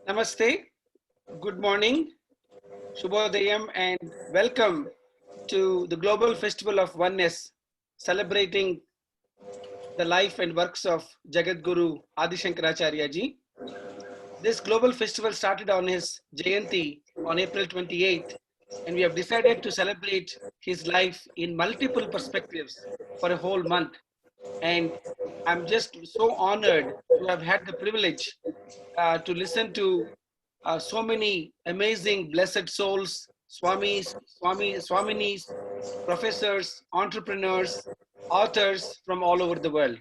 Namaste, good morning, Shubhodayam, and welcome to the Global Festival of Oneness, celebrating the life and works of Jagat Guru Adi Shankaracharya ji. This global festival started on his Jayanti on April 28th, and we have decided to celebrate his life in multiple perspectives for a whole month. And I'm just so honored to have had the privilege to listen to so many amazing blessed souls, Swaminis, professors, entrepreneurs, authors from all over the world.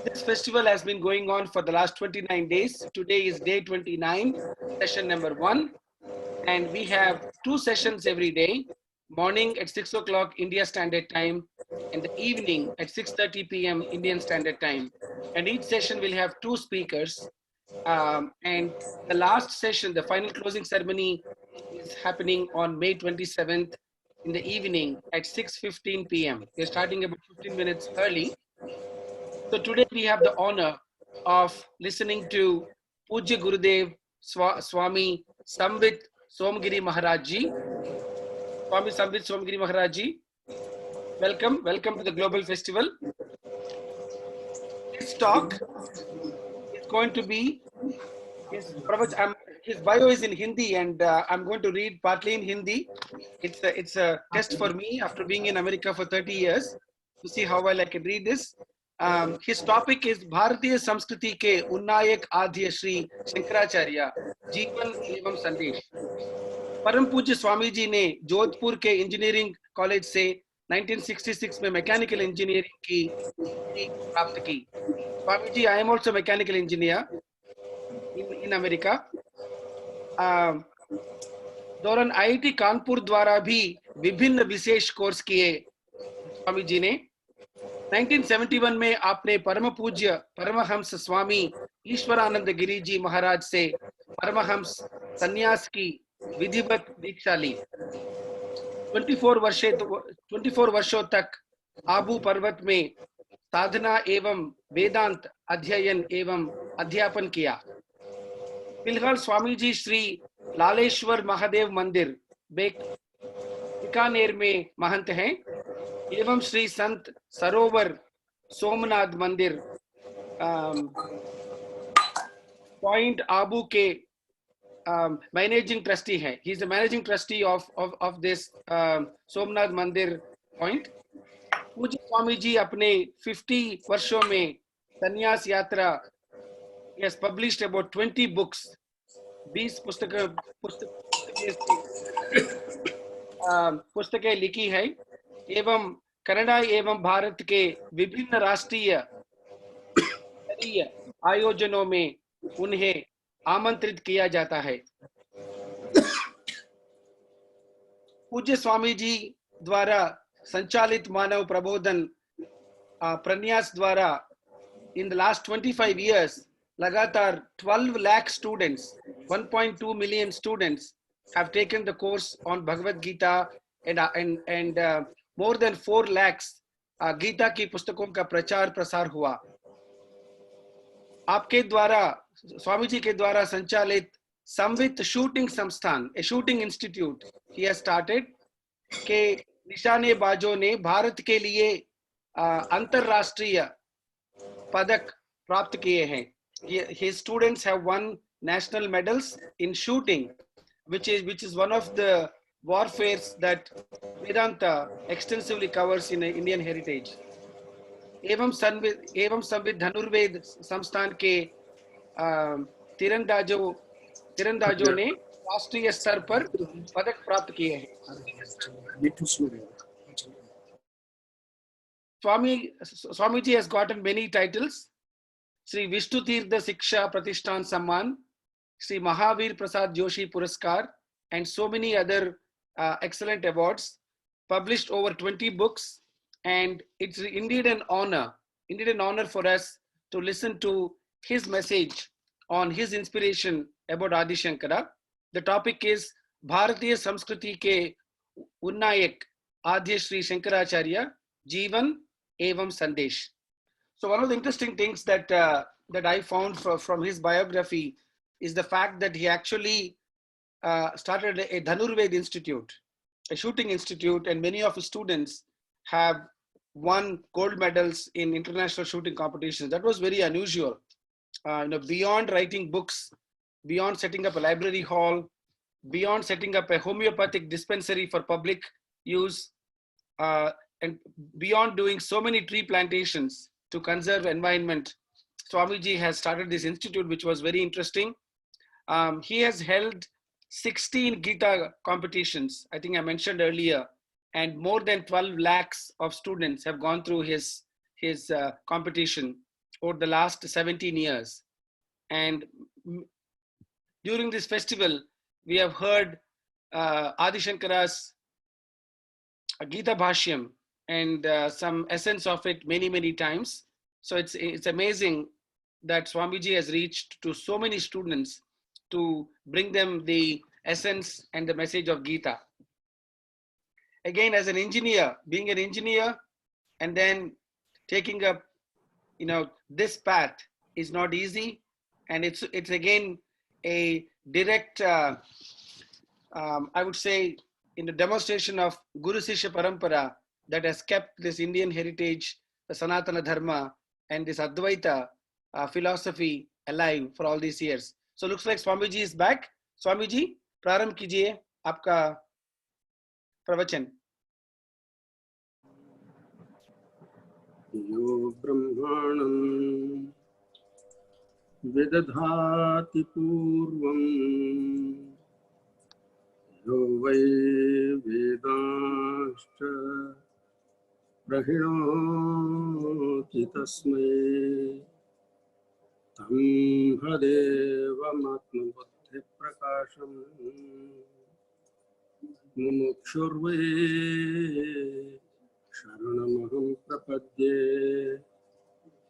This festival has been going on for the last 29 days. Today is day 29, session number 1. And we have 2 sessions every day, morning at 6 o'clock India Standard Time and the evening at 6:30 p.m. Indian Standard Time. And each session will have 2 speakers. And the last session, the final closing ceremony, is happening on May 27th in the evening at 6:15 p.m. We're starting about 15 minutes early. So today we have the honor of listening to Pujya Gurudev Swami Samvit Somgiri Maharaj Ji. Swami Samvit Somgiri Maharaj Ji, welcome to the Global Festival. This talk is going to be, his bio is in Hindi, and I'm going to read partly in Hindi. It's a test for me after being in America for 30 years to see how well I can read this. His topic is Bharatiya Samskriti ke Unnayak Adhya Shri Shankaracharya Jeevan एवं संदेश. परम पूज्य स्वामी जी ने जोधपुर के engineering college से 1966 में mechanical engineering की प्राप्त की. Swami ji, I am also mechanical engineer in America. दौरान आईआईटी कानपुर द्वारा भी विभिन्न विशेष कोर्स किए स्वामी जी ने. 1971 में आपने परम पूज्य परमहंस स्वामी ईश्वरानंद गिरी जी महाराज से परमहंस संन्यास की विधिवत दीक्षा ली. 24 वर्षों तक आबू पर्वत में साधना एवं वेदांत अध्ययन एवं अध्यापन किया. फिलहाल स्वामी जी श्री लालेश्वर महादेव मंदिर बीकानेर में महंत हैं एवं श्री संत सरोवर सोमनाथ मंदिर पॉइंट आबू के managing trustee है. He is the managing trustee of this Somnath मंदिर पॉइंट. पूज्य स्वामी जी अपने 50 वर्षों में संन्यास यात्रा, he has published about 20 books, 20 पुस्तकें लिखी है एवं कनाडा एवं भारत के विभिन्न राष्ट्रीय आयोजनों में उन्हें आमंत्रित किया जाता है. पूज्य स्वामी जी द्वारा संचालित मानव प्रबोधन प्रन्यास द्वारा in the last 25 years लगातार 12 lakh students, 1.2 million students have taken the course on Bhagavad Gita, and more than 4 lakhs Gita की पुस्तकों का प्रचार प्रसार हुआ. आपके द्वारा, स्वामी जी के द्वारा संचालित संवित शूटिंग संस्थान, a shooting institute he has started, के निशानेबाजों ने भारत के लिए अंतरराष्ट्रीय पदक प्राप्त किए हैं. His students have won national medals in shooting, which is one of the warfares that Vedanta extensively covers in Indian heritage. एवं संवित धनुर्वेद संस्थान के तीरंदाजों ने राष्ट्रीय स्तर पर पदक प्राप्त किए हैं. Swami ji has gotten many titles. Sri Vishnu Tirtha Siksha Pratishthan Samman, Sri Mahavir Prasad Joshi Puraskar, and so many other excellent awards. Published over 20 books, and it's indeed an honor for us to listen to his message on his inspiration about Adi Shankara. The topic is Bharatiya Samskriti ke Unnayak Adhya Shri Shankaracharya Jeevan evam Sandesh. So one of the interesting things that I found from his biography is the fact that he actually started a Dhanurved Institute, a shooting institute, and many of his students have won gold medals in international shooting competitions. That was very unusual. Beyond writing books, beyond setting up a library hall, beyond setting up a homeopathic dispensary for public use, and beyond doing so many tree plantations to conserve environment, Swamiji has started this institute, which was very interesting. He has held 16 Gita competitions, I think I mentioned earlier, and more than 12 lakhs of students have gone through his competition over the last 17 years. And during this festival, we have heard Adi Shankara's Gita Bhashyam and some essence of it many times. So it's amazing that Swamiji has reached to so many students to bring them the essence and the message of Gita. Again, as an engineer, being an engineer and then taking up, this path is not easy, and it's again a direct, I would say, in the demonstration of Guru Sishya Parampara that has kept this Indian heritage, the Sanatana Dharma, and this Advaita philosophy alive for all these years. So looks like Swamiji is back. Swamiji, प्रारंभ कीजिए आपका प्रवचन. यो ब्रह्माणं विदधाति पूर्वं यो वै वेदांश्च प्रहिणोति तस्मै तं हदेवमात्मबुद्धिप्रकाशम् मुमुक्षुर्वै शरणमहं प्रपद्ये.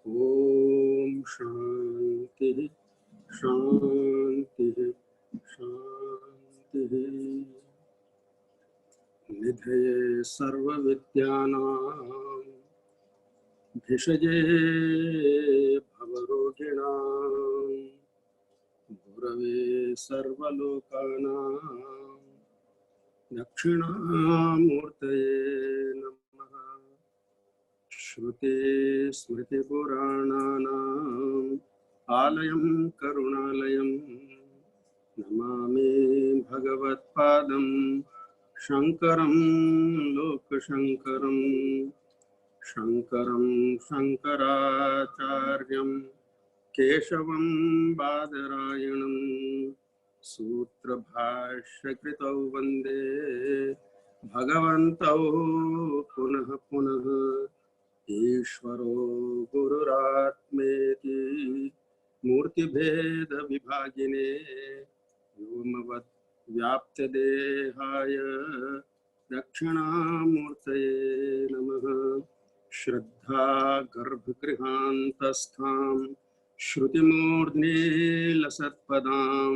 ओम शांति शांति शांति. निधये सर्वविद्यानां भिषजे भवरोगिणां गुरवे सर्वलोकानां दक्षिणामूर्तये नमः. श्रुते स्मृतिपुराणानाम् आलयं करुणालयं नमामि भगवत्पादं शङ्करं लोकशङ्करं. शङ्करं शङ्कराचार्यं केशवं बादरायणं सूत्रभाष्यकृतौ वन्दे भगवन्तौ पुनः पुनः. ईश्वरो गुरुरात्मेति मूर्तिभेद विभागिने व्योमवद् व्याप्तदेहाय दक्षिणामूर्तये नमः. श्रद्धा गर्भगृहान्तस्थां श्रुतिमूर्ध्नि लसत्पदां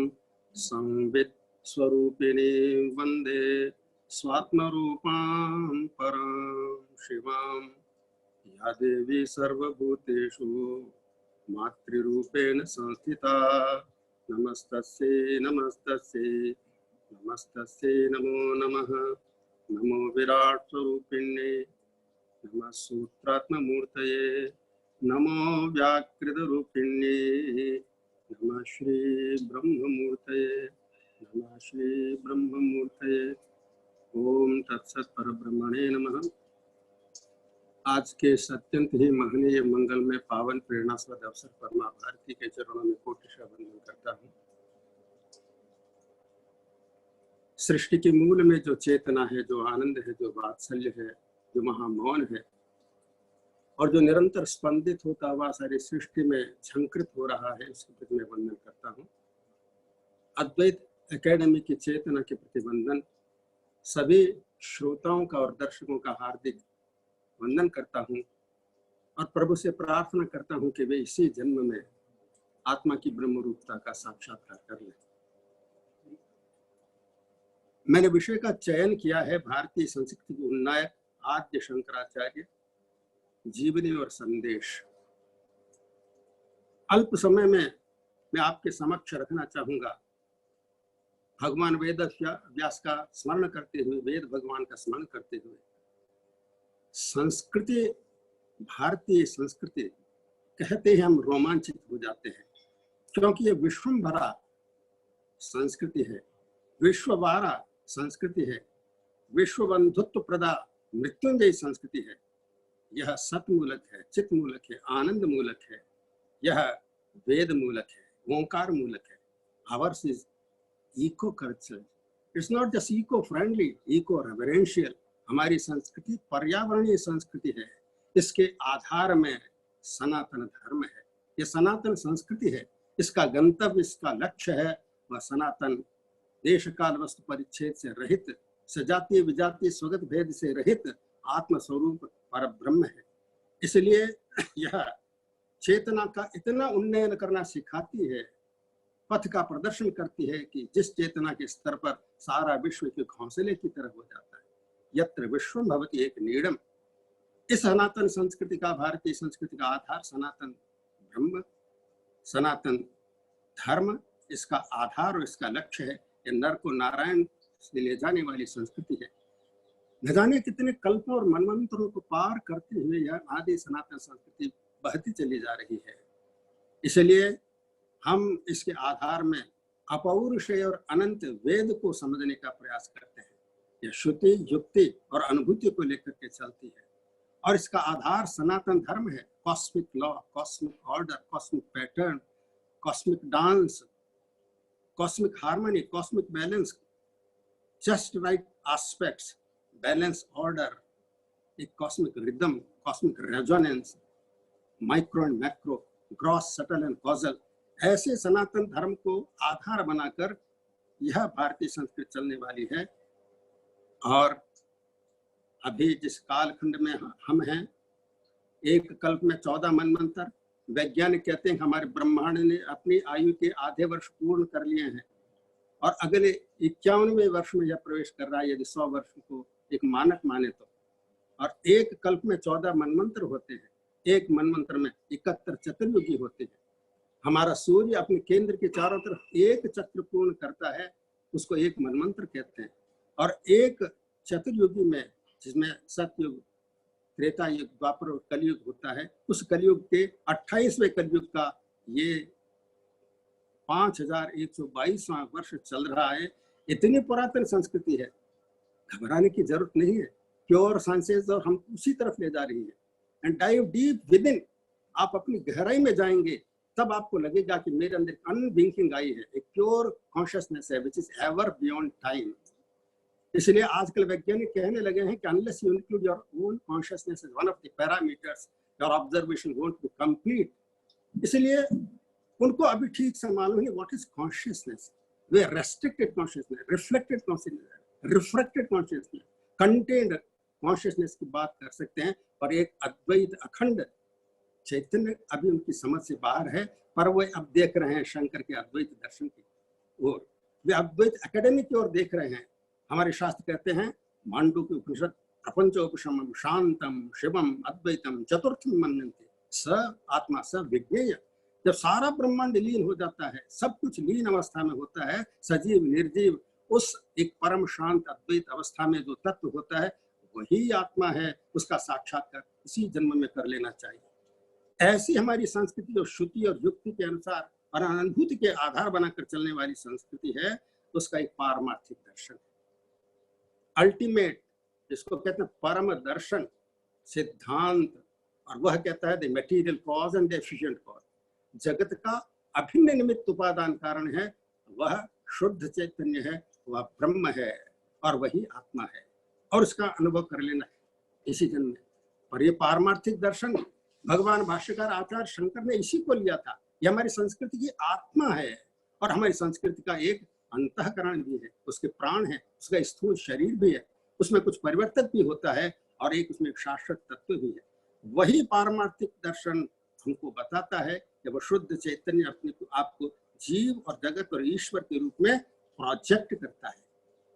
संवित् स्वरूपिणी वन्दे स्वात्मरूपां परां शिवां. या देवी सर्वभूतेषु मातृरूपेण संस्थिता नमस्तस्यै नमस्तस्यै नमस्तस्यै नमो नमः. नमो विराट स्वरूपिण्ये नमः सूत्रात्ममूर्तये नमो व्याकृतरूपिण्ये नमः श्री ब्रह्ममूर्तये नमः श्री ब्रह्ममूर्तये. ओम तत्सत् परब्रह्मणे नमः. आज के अत्यंत ही महनीय मंगल में पावन प्रेरणास्पद अवसर पर मां भारती के चरणों में कोटिशः वंदन करता हूँ. सृष्टि के मूल में जो चेतना है, जो आनंद है, जो वात्सल्य है, जो महामौन है और जो निरंतर स्पंदित होता हुआ सारी सृष्टि में झंकृत हो रहा है, उसके प्रति मैं वंदन करता हूँ. अद्वैत एकेडमी की चेतना के प्रति वंदन. सभी श्रोताओं का और दर्शकों का हार्दिक वंदन करता हूँ और प्रभु से प्रार्थना करता हूँ कि वे इसी जन्म में आत्मा की ब्रह्म रूपता का साक्षात्कार कर लें. मैंने विषय का चयन किया है भारतीय संस्कृति के उन्नायक आद्य शंकराचार्य, जीवनी और संदेश. अल्प समय में मैं आपके समक्ष रखना चाहूंगा। भगवान वेद व्यास का स्मरण करते हुए, वेद भगवान का स्मरण करते हुए, संस्कृति, भारतीय संस्कृति कहते ही हम रोमांचित हो जाते हैं, क्योंकि ये विश्वम्भरा संस्कृति है, विश्ववारा संस्कृति है, विश्व बंधुत्व प्रदा मृत्युंजय संस्कृति है। यह सतमूलक है, चित मूलक है, आनंद मूलक है, यह वेद मूलक है, ओंकार मूलक है। Ours is eco culture, it's not just eco friendly, eco reverential. हमारी संस्कृति पर्यावरणीय संस्कृति है, इसके आधार में सनातन धर्म है। ये सनातन संस्कृति है, इसका गंतव्य, इसका लक्ष्य है वह सनातन, देश काल वस्तु परिच्छेद से रहित, सजातीय विजातीय स्वगत भेद से रहित आत्म स्वरूप पर ब्रह्म है। इसलिए यह चेतना का इतना उन्नयन करना सिखाती है, पथ का प्रदर्शन करती है कि जिस चेतना के स्तर पर सारा विश्व के घोंसले की तरह हो जाता है। यत्र विश्वम भवति एक नीडम। इस सनातन संस्कृति का, भारतीय संस्कृति का आधार सनातन ब्रह्म, सनातन धर्म इसका आधार और इसका लक्ष्य है। ये नर को नारायण से ले जाने वाली संस्कृति है। न जाने कितने कल्पों और मनमंत्रों को पार करते हुए यह आदि सनातन संस्कृति बहती चली जा रही है। इसलिए हम इसके आधार में अपौरुषेय और अनंत वेद को समझने का प्रयास करते हैं। यह श्रुति, युक्ति और अनुभूति को लेकर के चलती है, और इसका आधार सनातन धर्म है। Cosmic law, cosmic order, cosmic pattern, cosmic dance, cosmic harmony, cosmic balance, just right aspects, balance order, एक cosmic rhythm, cosmic resonance, micro and macro, gross, subtle and causal. ऐसे सनातन धर्म को आधार बनाकर यह भारतीय संस्कृति चलने वाली है। और अभी जिस कालखंड में हम हैं, एक कल्प में 14 मनमंत्र। वैज्ञानिक कहते हैं हमारे ब्रह्मांड ने अपनी आयु के आधे वर्ष पूर्ण कर लिए हैं, और अगले 51वें वर्ष में यह प्रवेश कर रहा है, यदि 100 वर्ष को एक मानक माने तो। और एक कल्प में 14 मनमंत्र होते हैं, एक मनमंत्र में 71 चतुर्युगी होते हैं। हमारा सूर्य अपने केंद्र के चारों तरफ एक चक्र पूर्ण करता है, उसको एक मनमंत्र कहते हैं। और एक चतुर्युगी में, जिसमें सतयुग, त्रेता युग, द्वापर और कलयुग होता है, उस कलयुग के 28वें कलयुग का ये 5122वां वर्ष चल रहा है। इतनी पुरातन संस्कृति है, घबराने की जरूरत नहीं है। प्योर साइंसेस और हम उसी तरफ ले जा रही है। And dive deep with in, आप अपनी गहराई में जाएंगे तब आपको लगेगा कि मेरे अंदर अनब्लिंकिंग आई है, एक प्योर कॉन्शियसनेस है which is ever beyond time. इसलिए आजकल वैज्ञानिक कहने लगे हैं कि unless you include your own consciousness as one of the parameters, your observation won't be complete. इसलिए उनको अभी ठीक से मालूम नहीं व्हाट इज कॉन्शियसनेस। वे restricted consciousness, reflected consciousness, refracted consciousness, contained consciousness की बात कर सकते हैं। और एक अद्वैत अखंड चैतन्य अभी उनकी समझ से बाहर है, पर वो अब देख रहे हैं शंकर के अद्वैत दर्शन की ओर, वे अद्वैत एकेडमी की ओर देख रहे हैं। हमारे शास्त्र कहते हैं, मांडुक्य उपनिषद, प्रपंचोपशमम शांतम शिवम अद्वैतम चतुर्थम मन्यन्ते स आत्मा स विज्ञेय। जब सारा ब्रह्मांड लीन हो जाता है, सब कुछ लीन अवस्था में होता है, सजीव निर्जीव, उस एक परम शांत अद्वैत अवस्था में जो तत्व होता है वही आत्मा है। उसका साक्षात्कार इसी जन्म में कर लेना चाहिए। ऐसी हमारी संस्कृति जो श्रुति और युक्ति के अनुसार और अनुभूति के आधार बनाकर चलने वाली संस्कृति है, उसका एक पारमार्थिक दर्शन है, अल्टीमेट, जिसको कहते हैं परम दर्शन सिद्धांत। और वह कहता है the material cause and the efficient cause. जगत का अभिन्न निमित्त उपादान कारण है, वह शुद्ध चैतन्य है, वह ब्रह्म है और वही आत्मा है, और उसका अनुभव कर लेना है इसी जन्म में। और ये पारमार्थिक दर्शन भगवान भाष्यकार आचार्य शंकर ने इसी को लिया था। ये हमारी संस्कृति की आत्मा है, और हमारी संस्कृति का एक अंतःकरण भी है, उसके प्राण है, उसका स्थूल शरीर भी है, उसमें कुछ परिवर्तन भी होता है, और एक उसमें एक शाश्वत तत्व भी है। वही पारमार्थिक दर्शन हमको बताता है कि वह शुद्ध चैतन्य अपने को, आपको जीव और जगत और ईश्वर के रूप में प्रोजेक्ट करता है,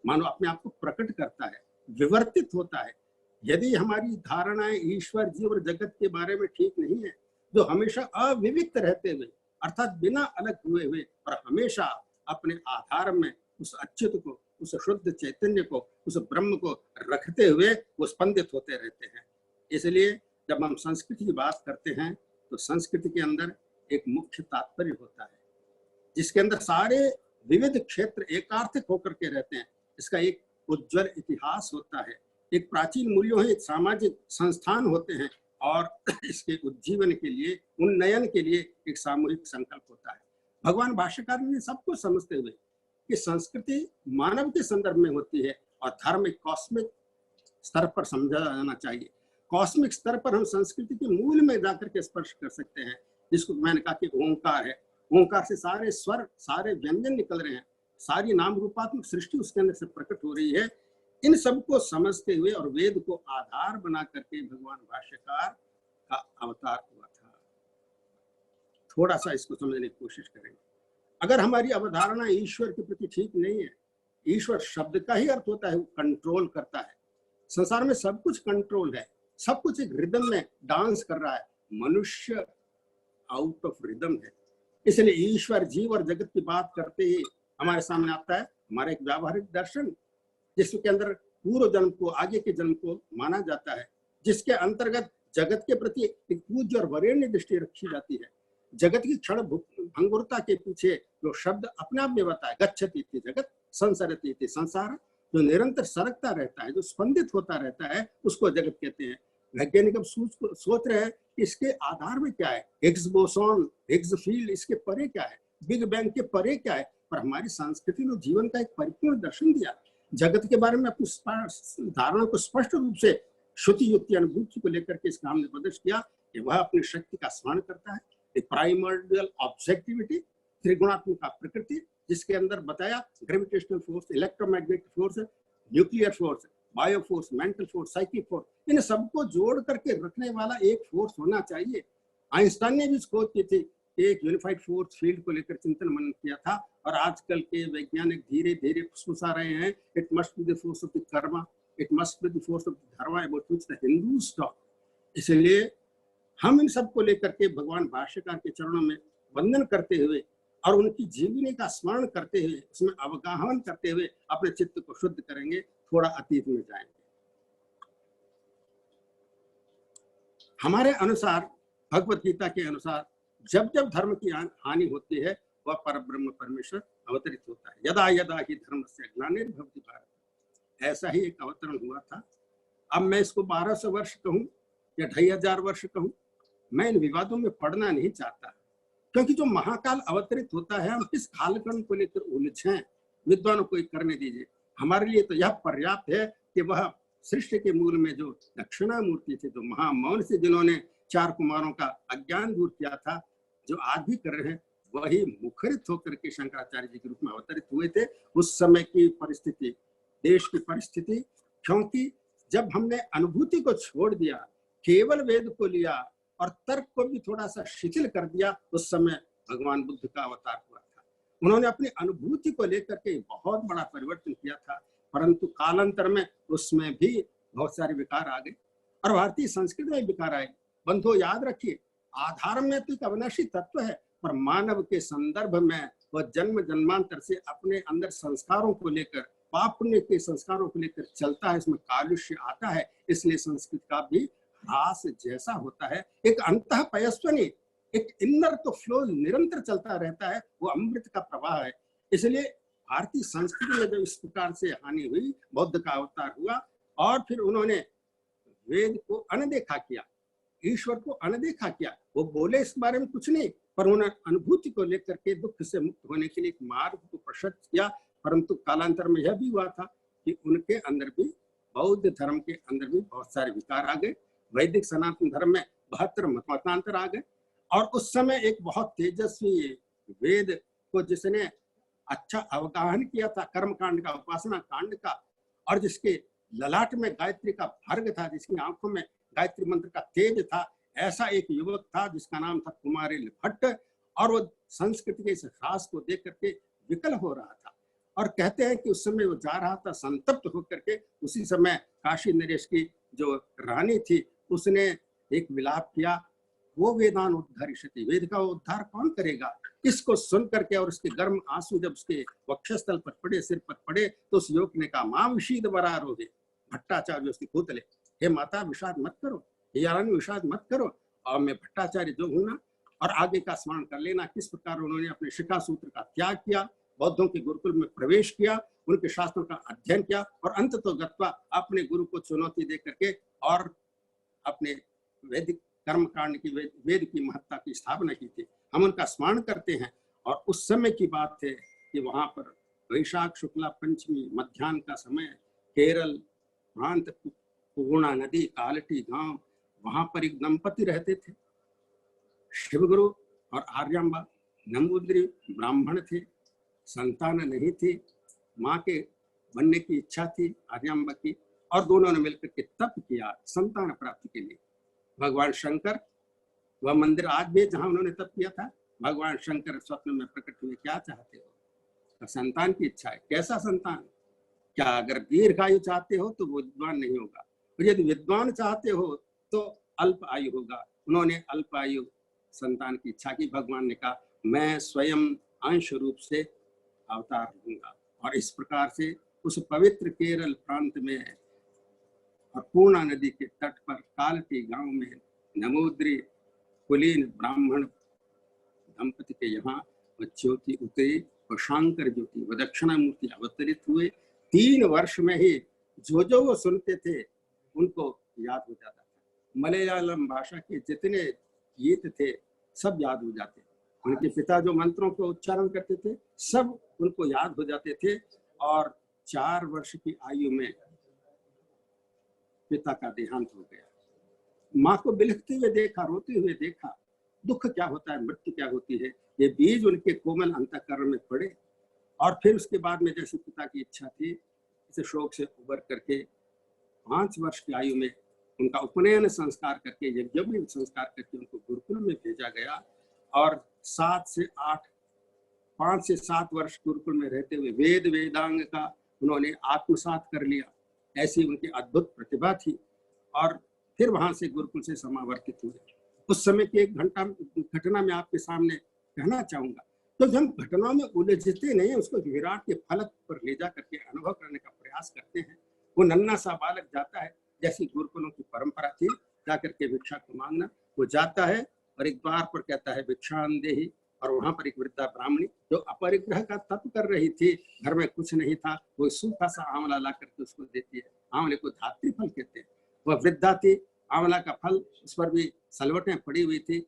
मानो अपने आप को प्रकट करता है, विवर्तित होता है। यदि हमारी धारणाएं ईश्वर, जीव और जगत के बारे में ठीक नहीं है, जो हमेशा अविविक्त रहते हुए अर्थात बिना अलग हुए हुए और हमेशा अपने आधार में उस अच्युत को, उस शुद्ध चैतन्य को, उस ब्रह्म को रखते हुए वो स्पंदित होते रहते हैं। इसलिए जब हम संस्कृति की बात करते हैं तो संस्कृति के अंदर एक मुख्य तात्पर्य होता है जिसके अंदर सारे विविध क्षेत्र एकार्थिक होकर के रहते हैं। इसका एक उज्जवल इतिहास होता है, एक प्राचीन मूल्यों है, एक सामाजिक संस्थान होते हैं और इसके उज्जीवन के लिए, उन्नयन के लिए एक सामूहिक संकल्प होता है। भगवान भाष्यकार ने सबको समझते हुए कि संस्कृति मानव के संदर्भ में होती है और धर्म एक कॉस्मिक स्तर पर समझा जाना चाहिए। कॉस्मिक स्तर पर हम संस्कृति के मूल में जाकर के स्पर्श कर सकते हैं, जिसको मैंने कहा कि ओंकार है। ओंकार से सारे स्वर, सारे व्यंजन निकल रहे हैं, सारी नाम रूपात्मक सृष्टि उसके अंदर से प्रकट हो रही है। इन सबको समझते हुए और वेद को आधार बना करके भगवान भाष्यकार का अवतार हुआ था। थोड़ा सा इसको समझने की कोशिश करेंगे। अगर हमारी अवधारणा ईश्वर के प्रति ठीक नहीं है, ईश्वर शब्द का ही अर्थ होता है वो कंट्रोल करता है। संसार में सब कुछ कंट्रोल है, सब कुछ एक रिदम में डांस कर रहा है। मनुष्य आउट ऑफ रिदम है। इसलिए ईश्वर, जीव और जगत की बात करते ही हमारे सामने आता है हमारा एक व्यावहारिक दर्शन, जिसके अंदर पूर्व जन्म को, आगे के जन्म को माना जाता है, जिसके अंतर्गत जगत के प्रति एक पूज्य और वरेण्य दृष्टि रखी जाती है। जगत की क्षण भंगुरता के पीछे जो शब्द अपने आप में बताए, गच्छति इति जगत, संसरति इति संसार, जो निरंतर सरकता रहता है, जो स्पंदित होता रहता है, उसको जगत कहते हैं। वैज्ञानिक अब सोच रहे हैं कि इसके आधार में क्या है, हिग्स बोसॉन, हिग्स फील्ड, इसके परे क्या है, बिग बैंग के परे क्या है। पर हमारी संस्कृति ने जीवन का एक परिपूर्ण दर्शन दिया, जगत के बारे में अपनी धारणा को स्पष्ट रूप से श्रुति युक्ति अनुभूति को लेकर के इसका हमने प्रदर्शित किया कि वह अपनी शक्ति का स्मरण करता है। प्राइमर्डियल ऑब्जेक्टिविटी, त्रिगुणात्मक प्रकृति, जिसके अंदर बताया gravitational force, electromagnetic force, nuclear force, bio force, mental force, psychic force, इन सबको जोड़ करके रखने वाला एक फोर्स होना चाहिए। आइंस्टाइन ने भी खोज की थी, एक यूनिफाइड फोर्स फील्ड को लेकर चिंतन मनन किया था और आजकल के वैज्ञानिक धीरे धीरे फुसफुसा रहे हैं, it must be the force of the Karma, it must be the force of the Dharma, about which the Hindus talk. इसलिए हम इन सब को लेकर के भगवान भाष्यकार के चरणों में वंदन करते हुए और उनकी जीवनी का स्मरण करते हुए, उसमें अवगाहन करते हुए अपने चित्त को शुद्ध करेंगे। थोड़ा अतीत में जाएंगे। हमारे अनुसार, भगवत गीता के अनुसार, जब जब धर्म की हानि होती है वह परब्रह्म परमेश्वर अवतरित होता है। यदा यदा ही धर्मस्य ग्लानिर्भवति भारत, ऐसा ही एक अवतरण हुआ था। अब मैं इसको 1200 वर्ष कहूं या 2500 वर्ष कहूं, मैं इन विवादों में पड़ना नहीं चाहता, क्योंकि जो महाकाल अवतरित होता है, हम किस कालक्रम को लेकर उलझें, विद्वानों को करने दीजिए। हमारे लिए तो यह पर्याप्त है कि वह सृष्टि के मूल में जो दक्षिणामूर्ति थे, जो महामौन से जिन्होंने 4 कुमारों का अज्ञान दूर किया था, जो आज भी कर रहे हैं, वही मुखरित होकर के शंकराचार्य जी के रूप में अवतरित हुए थे। उस समय की परिस्थिति, देश की परिस्थिति, क्योंकि जब हमने अनुभूति को छोड़ दिया, केवल वेद को लिया और तर्क को भी थोड़ा सा शिथिल कर दिया, उस समय भगवान बुद्ध का अवतार हुआ था। उन्होंने अपनी अनुभूति को लेकर के बहुत बड़ा परिवर्तन किया था, परंतु कालांतर में उसमें भी बहुत सारे विकार आ गए और भारतीय संस्कृति में विकार आए। बंधुओं, याद रखिए, आधार में तो एक अविनाशी तत्व है, पर मानव के संदर्भ में वह जन्म जन्मांतर से अपने अंदर संस्कारों को लेकर, पाप पुण्य के संस्कारों को लेकर चलता है, इसमें कालुष्य आता है। इसलिए संस्कृत का भी ह्रास जैसा होता है, एक अंतः पयस्वनी, एक इनर तो फ्लो निरंतर चलता रहता है, वो अमृत का प्रवाह है। इसलिए भारतीय संस्कृति में जब इस प्रकार से हानि हुई, बौद्ध का अवतार हुआ और फिर उन्होंने वेद को अनदेखा किया, ईश्वर को अनदेखा किया। वो बोले इस बारे में कुछ नहीं, पर उन्होंने अनुभूति को लेकर के दुख से मुक्त होने के लिए एक मार्ग को प्रशस्त किया। परंतु कालांतर में यह भी हुआ था कि उनके अंदर भी, बौद्ध धर्म के अंदर भी बहुत सारे विकार आ गए। वैदिक सनातन धर्म में 72 मतांतर आ गए और उस समय एक बहुत तेजस्वी वेद को जिसने अच्छा अवगाहन किया था, कर्म कांड का, उपासना कांड का, और जिसके ललाट में गायत्री का भर्ग था, जिसकी आंखों में गायत्री मंत्र का तेज था, ऐसा एक युवक था जिसका नाम था कुमारिल भट्ट। और वो संस्कृति के इस ह्रास को देख करके विकल हो रहा था और कहते हैं कि उस समय वो जा रहा था संतप्त होकर के। उसी समय काशी नरेश की जो रानी थी, उसने एक विलाप किया वो वेदान उद्धारिष्यति, वेद का उद्धार कौन करेगा? इसको सुन करके और उसके गर्म आंसू जब उसके वक्षस्थल पर पड़े, सिर पर पड़े, तो उस युवक ने कहा, मां विषीद वरारोहे। भट्टाचार्य उसकी पूतले, हे माता विषाद मत करो, हे रानी विषाद मत करो, और मैं भट्टाचार्य जो हूं ना। और आगे का स्मरण कर लेना किस प्रकार उन्होंने अपने शिखा सूत्र का त्याग किया, बौद्धों के गुरुकुल में प्रवेश किया, उनके शास्त्रों का अध्ययन किया, और अंत तो गत्वा अपने गुरु को चुनौती दे करके और अपने वैदिक कर्म कांड की, वेद की महत्ता की स्थापना की थी। हम उनका स्मरण करते हैं। और उस समय की बात है कि वहां पर वैशाख शुक्ला पंचमी मध्याह्न का समय, केरल प्रांत पूर्णा नदी कालटी गांव, वहां पर एक दंपति रहते थे, शिवगुरु और आर्यांबा। नंबूद्री ब्राह्मण थे, संतान नहीं थी, माँ के बनने की इच्छा थी आर्यांबा की, और दोनों ने मिलकर के तप किया संतान प्राप्ति के लिए। भगवान शंकर, वह मंदिर आज भी जहां उन्होंने तप किया था, भगवान शंकर स्वप्न में प्रकट हुए, क्या चाहते हो? तो संतान की इच्छा है। कैसा संतान? क्या अगर दीर्घायु चाहते हो तो वो विद्वान नहीं होगा, और यदि विद्वान चाहते हो तो अल्प आयु होगा। उन्होंने अल्प आयु संतान की इच्छा की। भगवान ने कहा, मैं स्वयं अंश रूप से अवतार लूंगा। और इस प्रकार से उस पवित्र केरल प्रांत में और पूर्णा नदी के तट पर कालटी गांव में नमोद्री कुलीन ब्राह्मण दंपति के यहाँ ज्योति उतरी, और शांकर ज्योति व दक्षिणा मूर्ति अवतरित हुए। 3 वर्ष में ही जो वो सुनते थे उनको याद हो जाता था। मलयालम भाषा के जितने गीत थे सब याद हो जाते। उनके पिता जो मंत्रों को उच्चारण करते थे सब उनको याद हो जाते थे। और 4 वर्ष की आयु में पिता का देहांत हो गया। माँ को बिलखते हुए देखा, रोते हुए देखा। दुख क्या होता है, मृत्यु क्या होती है, ये बीज उनके कोमल अंतःकरण में पड़े। और फिर उसके बाद में जैसे पिता की इच्छा थी, इसे शोक से उबर करके 5 वर्ष की आयु में उनका उपनयन संस्कार करके, यज्ञ संस्कार करके उनको गुरुकुल में भेजा गया। और 5 से 7 वर्ष गुरुकुल में रहते हुए वेद वेदांग का उन्होंने आत्मसात कर लिया। ऐसी उनकी अद्भुत प्रतिभा थी। और फिर वहां से गुरुकुल से समावर्तित हुए। उस समय की एक घटना में आपके सामने कहना चाहूंगा। तो जब घटनाओं में उलझते नहीं, उसको विराट के फलक पर ले जा करके अनुभव करने का प्रयास करते हैं। वो नन्हा सा बालक जाता है, जैसी गुरुकुलों की परंपरा थी, जाकर के भिक्षा को मांगना। वो जाता है और एक द्वार पर कहता है भिक्षान देहि, और वहां पर एक वृद्धा ब्राह्मणी जो अपरिग्रह का तप कर रही थी, घर में कुछ नहीं था, वो सूखा सा आंवला ला करके उसको देती है। आंवले को धात्री फल कहते हैं। वह वृद्धा थी, आंवला का फल, उस पर भी सलवटें पड़ी हुई थी।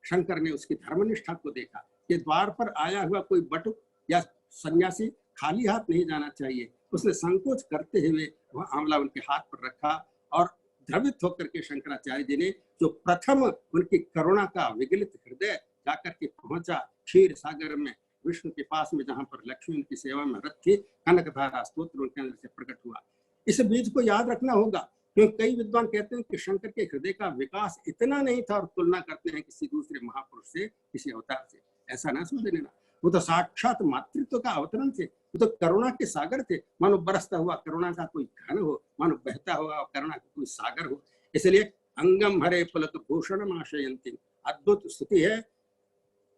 शंकर ने उसकी धर्मनिष्ठा को देखा कि द्वार पर आया हुआ कोई बटुक या सन्यासी खाली हाथ नहीं जाना चाहिए। उसने संकोच करते हुए वह आंवला उनके हाथ पर रखा, और द्रवित होकर के शंकराचार्य जी ने, जो प्रथम उनकी करुणा का विगलित हृदय जाकर के पहुंचा क्षीर सागर में, विष्णु के पास में, जहां पर लक्ष्मी उनकी सेवा में रत थी, कनकधारा स्तोत्र उनके अंदर से प्रकट हुआ। इस बीज को याद रखना होगा, क्योंकि कई विद्वान कहते हैं कि शंकर के हृदय का विकास इतना नहीं था, और तुलना करते हैं किसी दूसरे महापुरुष से, किसी अवतार से। ऐसा ना समझ लेना। वो तो साक्षात मातृत्व का अवतरण थे, वो तो करुणा के सागर थे। मानो बरसता हुआ करुणा का कोई घन हो, मानो बहता हुआ करुणा का कोई सागर हो। इसलिए अंगम हरे पुलक भूषण आशयंती, अद्भुत स्तुति है।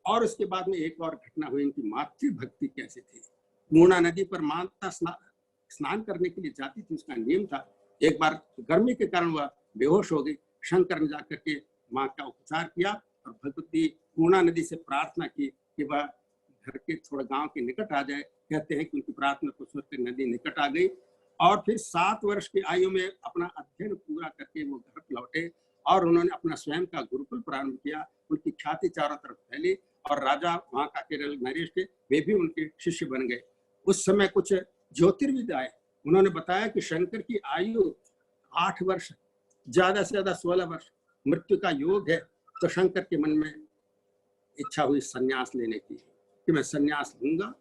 और उसके बाद में एक और घटना हुई, इनकी मातृभक्ति कैसे थी। पूर्णा नदी पर माता स्नान करने के लिए जाती थी, उसका नियम था। एक बार गर्मी के कारण वह बेहोश हो गई। शंकर ने जाकर के माँ का उपचार किया, और भगवती पूर्णा नदी से प्रार्थना की कि वह घर के थोड़ा गांव के निकट आ जाए। कहते हैं कि उनकी प्रार्थना को सुनकर नदी निकट आ गई। और फिर 7 वर्ष की आयु में अपना अध्ययन पूरा करके वो घर लौटे, और उन्होंने अपना स्वयं का गुरुकुल प्रारंभ किया। उनकी ख्याति चारों तरफ फैली, और राजा वहां का केरल नरेश थे, वे भी उनके शिष्य बन गए। उस समय कुछ ज्योतिर्विद आए, उन्होंने बताया कि शंकर की आयु 8 वर्ष, ज्यादा से ज्यादा 16 वर्ष मृत्यु का योग है। तो शंकर के मन में इच्छा हुई संन्यास लेने की, कि मैं संन्यास लूंगा।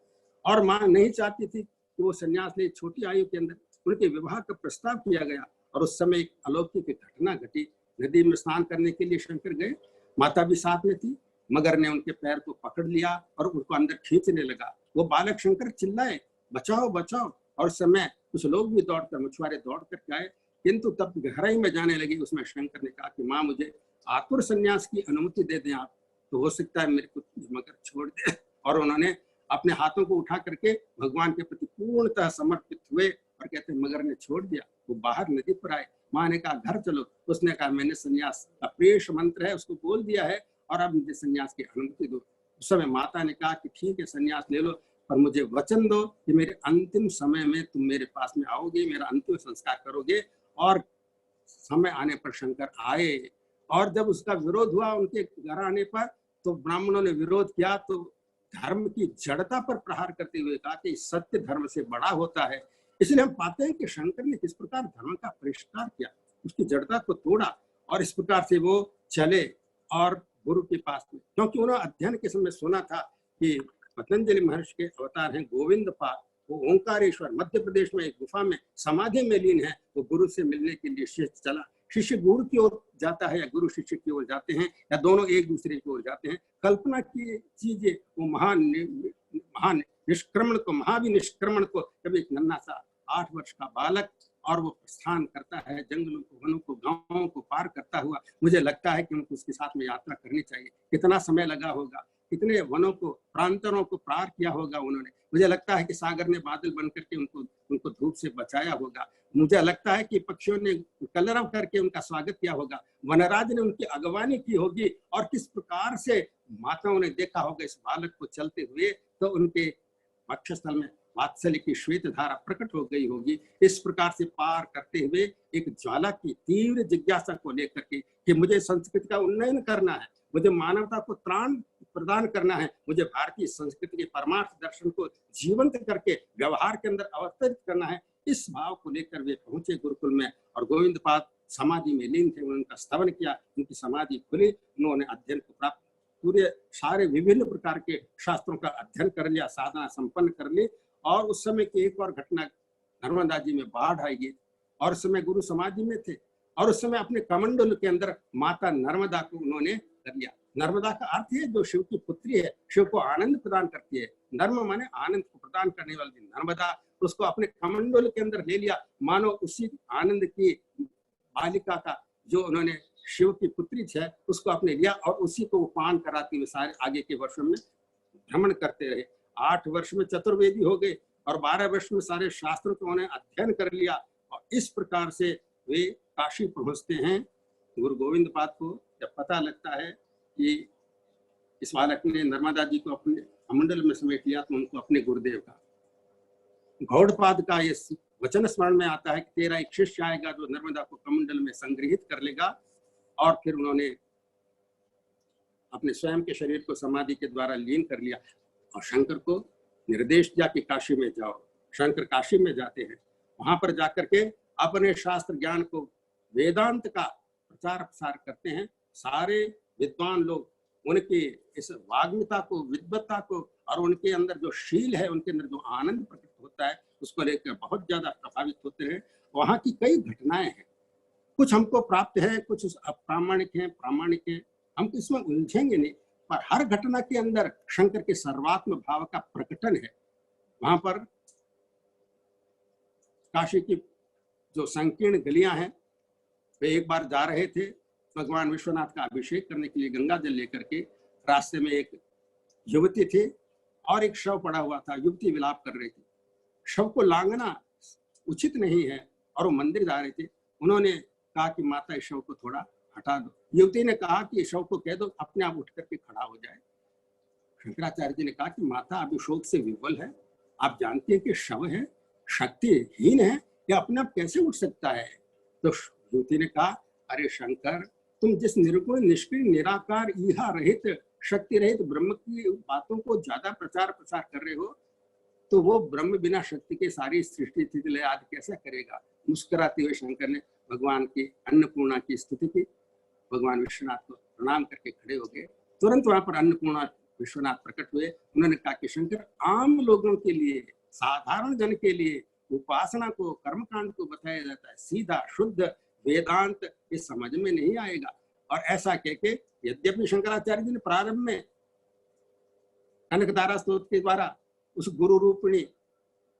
और मां नहीं चाहती थी कि वो संन्यास ले। छोटी आयु के अंदर उनके विवाह का प्रस्ताव किया गया, और उस समय एक अलौकिक घटना घटी। नदी में स्नान करने के लिए शंकर गए, माता भी साथ में थी। मगर ने उनके पैर को पकड़ लिया और उनको अंदर खींचने लगा। वो बालक शंकर चिल्लाए, बचाओ बचाओ। और उस समय कुछ लोग भी दौड़कर, मछुआरे दौड़ कर आए, किंतु तब गहराई में जाने लगी। उसमें शंकर ने कहा कि माँ मुझे आतुर संन्यास की अनुमति दे दें आप, तो हो सकता है मेरे को मगर छोड़ दे। और उन्होंने अपने हाथों को उठा करके भगवान के प्रति पूर्णतः समर्पित हुए और कहते हैं मगर ने छोड़ दिया। वो बाहर नदी पर आए, माँ ने कहा घर चलो, उसने कहा मैंने संन्यास का प्रेष मंत्र है उसको बोल दिया है और अब मुझे संन्यास की अनुमति दो। उस समय माता ने कहा कि ठीक है संन्यास ले लो, पर मुझे वचन दो कि मेरे अंतिम समय में तुम मेरे पास में आओगे, मेरा अंतिम संस्कार करोगे। और समय आने पर शंकर आए, और जब उसका विरोध हुआ उनके घर आने पर, तो ब्राह्मणों ने विरोध किया, तो धर्म की जड़ता पर प्रहार करते हुए कहा कि सत्य धर्म से बड़ा होता है। इसलिए हम पाते हैं कि शंकर ने किस प्रकार धर्म का परिष्कार किया, उसकी जड़ता को तोड़ा और इस प्रकार से वो चले और गुरु के पास में, क्योंकि उन्होंने अध्ययन के समय सुना था कि पतंजलि महर्षि के अवतार हैं गोविंद पाद, वो ओंकारेश्वर मध्य प्रदेश में एक गुफा में समाधि में लीन है। वो गुरु से मिलने के लिए शिष्य चला, शिष्य गुरु की ओर जाता है या गुरु शिष्य की ओर जाते हैं या दोनों एक दूसरे की ओर जाते हैं। कल्पना की चीजें वो महान निष्क्रमण को, महाविनिष्क्रमण को, जब एक नन्हा सा 8 वर्ष का बालक और वो प्रस्थान करता है जंगलों को, वनों को, गांवों को पार करता हुआ, मुझे लगता है कि उनको उसके साथ में यात्रा करनी चाहिए। कितना समय लगा होगा, कितने वनों को, प्रांतरों को पार किया होगा उन्होंने। मुझे लगता है कि सागर ने बादल बन करके उनको धूप से बचाया होगा। मुझे लगता है कि पक्षियों ने कलरव करके उनका स्वागत किया होगा, वनराज ने उनकी अगवानी की होगी, और किस प्रकार से माताओं ने देखा होगा इस बालक को चलते हुए, तो उनके वक्षस्थल में वात्सल्य की श्वेत धारा प्रकट हो गई होगी। इस प्रकार से पार करते हुए एक ज्वाला की तीव्र जिज्ञासा को लेकर के कि मुझे संस्कृति का उन्नयन करना है, मुझे मानवता को त्राण प्रदान करना है, मुझे भारतीय संस्कृति के परमार्थ दर्शन को जीवंत करके व्यवहार के अंदर अवतरित करना है। इस भाव को लेकर वे पहुंचे गुरुकुल में और गोविंद पाद समाधि में लीन थे। उनका स्तवन किया, उनकी समाधि खुली, उन्होंने अध्ययन को प्राप्त, पूरे सारे विभिन्न प्रकार के शास्त्रों का अध्ययन कर लिया, साधना संपन्न कर ली। और उस समय की एक और घटना, नर्मदा जी में बाढ़ आई और उस समय गुरु समाधि में थे और उस समय अपने कमंडल के अंदर माता नर्मदा को उन्होंने कर लिया। नर्मदा का अर्थ है जो शिव की पुत्री है, शिव को आनंद प्रदान करती है। नर्म माने आनंद को प्रदान करने वाली नर्मदा, उसको अपने कमंडल के अंदर ले लिया, मानो उसी आनंद की बालिका का जो उन्होंने शिव की पुत्री है उसको अपने लिया और उसी को पान कराते हुए सारे आगे के वर्षों में भ्रमण करते रहे। 8 वर्ष में चतुर्वेदी हो गए और 12 वर्ष में सारे शास्त्रों को उन्होंने अध्ययन कर लिया। और इस प्रकार से वे काशी पहुंचते हैं। गुरु गोविंद पाद को जब पता लगता है कि इस बालक ने नर्मदा जी को अपने कमंडल में समेट लिया, तो उनको अपने गुरुदेव का गौड़पाद का ये वचन स्मरण में आता है कि तेरा एक शिष्य आएगा जो नर्मदा को कमंडल में संग्रहित कर लेगा। और फिर उन्होंने अपने स्वयं के शरीर को समाधि के द्वारा लीन कर लिया और शंकर को निर्देश दिया कि काशी में जाओ। शंकर काशी में जाते हैं, वहां पर जाकर के अपने शास्त्र ज्ञान को, वेदांत का प्रचार प्रसार करते हैं। सारे विद्वान लोग उनकी इस वाग्मिता को, विद्वत्ता को और उनके अंदर जो शील है, उनके अंदर जो आनंद प्रकट होता है, उसको लेकर बहुत ज्यादा प्रभावित होते हैं। वहां की कई घटनाएं हैं, कुछ हमको प्राप्त है, कुछ अप्रामाणिक हैं, प्रामाणिक हैं, हम इसमें उलझेंगे नहीं, पर हर घटना के अंदर शंकर के सर्वात्म भाव का प्रकटन है। वहां पर काशी की जो संकीर्ण गलियां हैं, वे एक बार जा रहे थे भगवान विश्वनाथ का अभिषेक करने के लिए गंगा जल लेकर के। रास्ते में एक युवती थी और एक शव पड़ा हुआ था, युवती विलाप कर रही थी। शव को लांघना उचित नहीं है और वो मंदिर जा रहे थे। उन्होंने कहा कि माता इस शव को थोड़ा हटा दो। युवती ने कहा कि शव को कह दो अपने आप उठ करके खड़ा हो जाए। शंकराचार्य जी ने कहा कि माता अभी शोक से विवल है, आप जानते हैं कि शव है, शक्तिहीन है, यह अपने आप कैसे उठ सकता है। तो युवती ने कहा, अरे शंकर, तुम जिस निर्गुण निष्क्रिय निराकार ईहा रहित शक्ति रहित ब्रह्म की बातों को ज्यादा प्रचार प्रसार कर रहे हो, तो वो ब्रह्म बिना शक्ति के सारी सृष्टि स्थिति लय आदि कैसा करेगा। मुस्कुराते हुए शंकर ने भगवान की अन्नपूर्णा की स्तुति की। भगवान विश्वनाथ को प्रणाम करके खड़े हो गए। तुरंत वहां पर अन्नपूर्णा विश्वनाथ प्रकट हुए। उन्होंने कहा कि शंकर, आम लोगों के लिए, साधारण जन के लिए उपासना को, कर्मकांड को बताया जाता है, सीधा शुद्ध वेदांत इस समझ में नहीं आएगा। और ऐसा कह के, यद्यपि शंकराचार्य जी ने प्रारंभ में कनकधारा स्तोत्र के द्वारा उस गुरु रूपिणी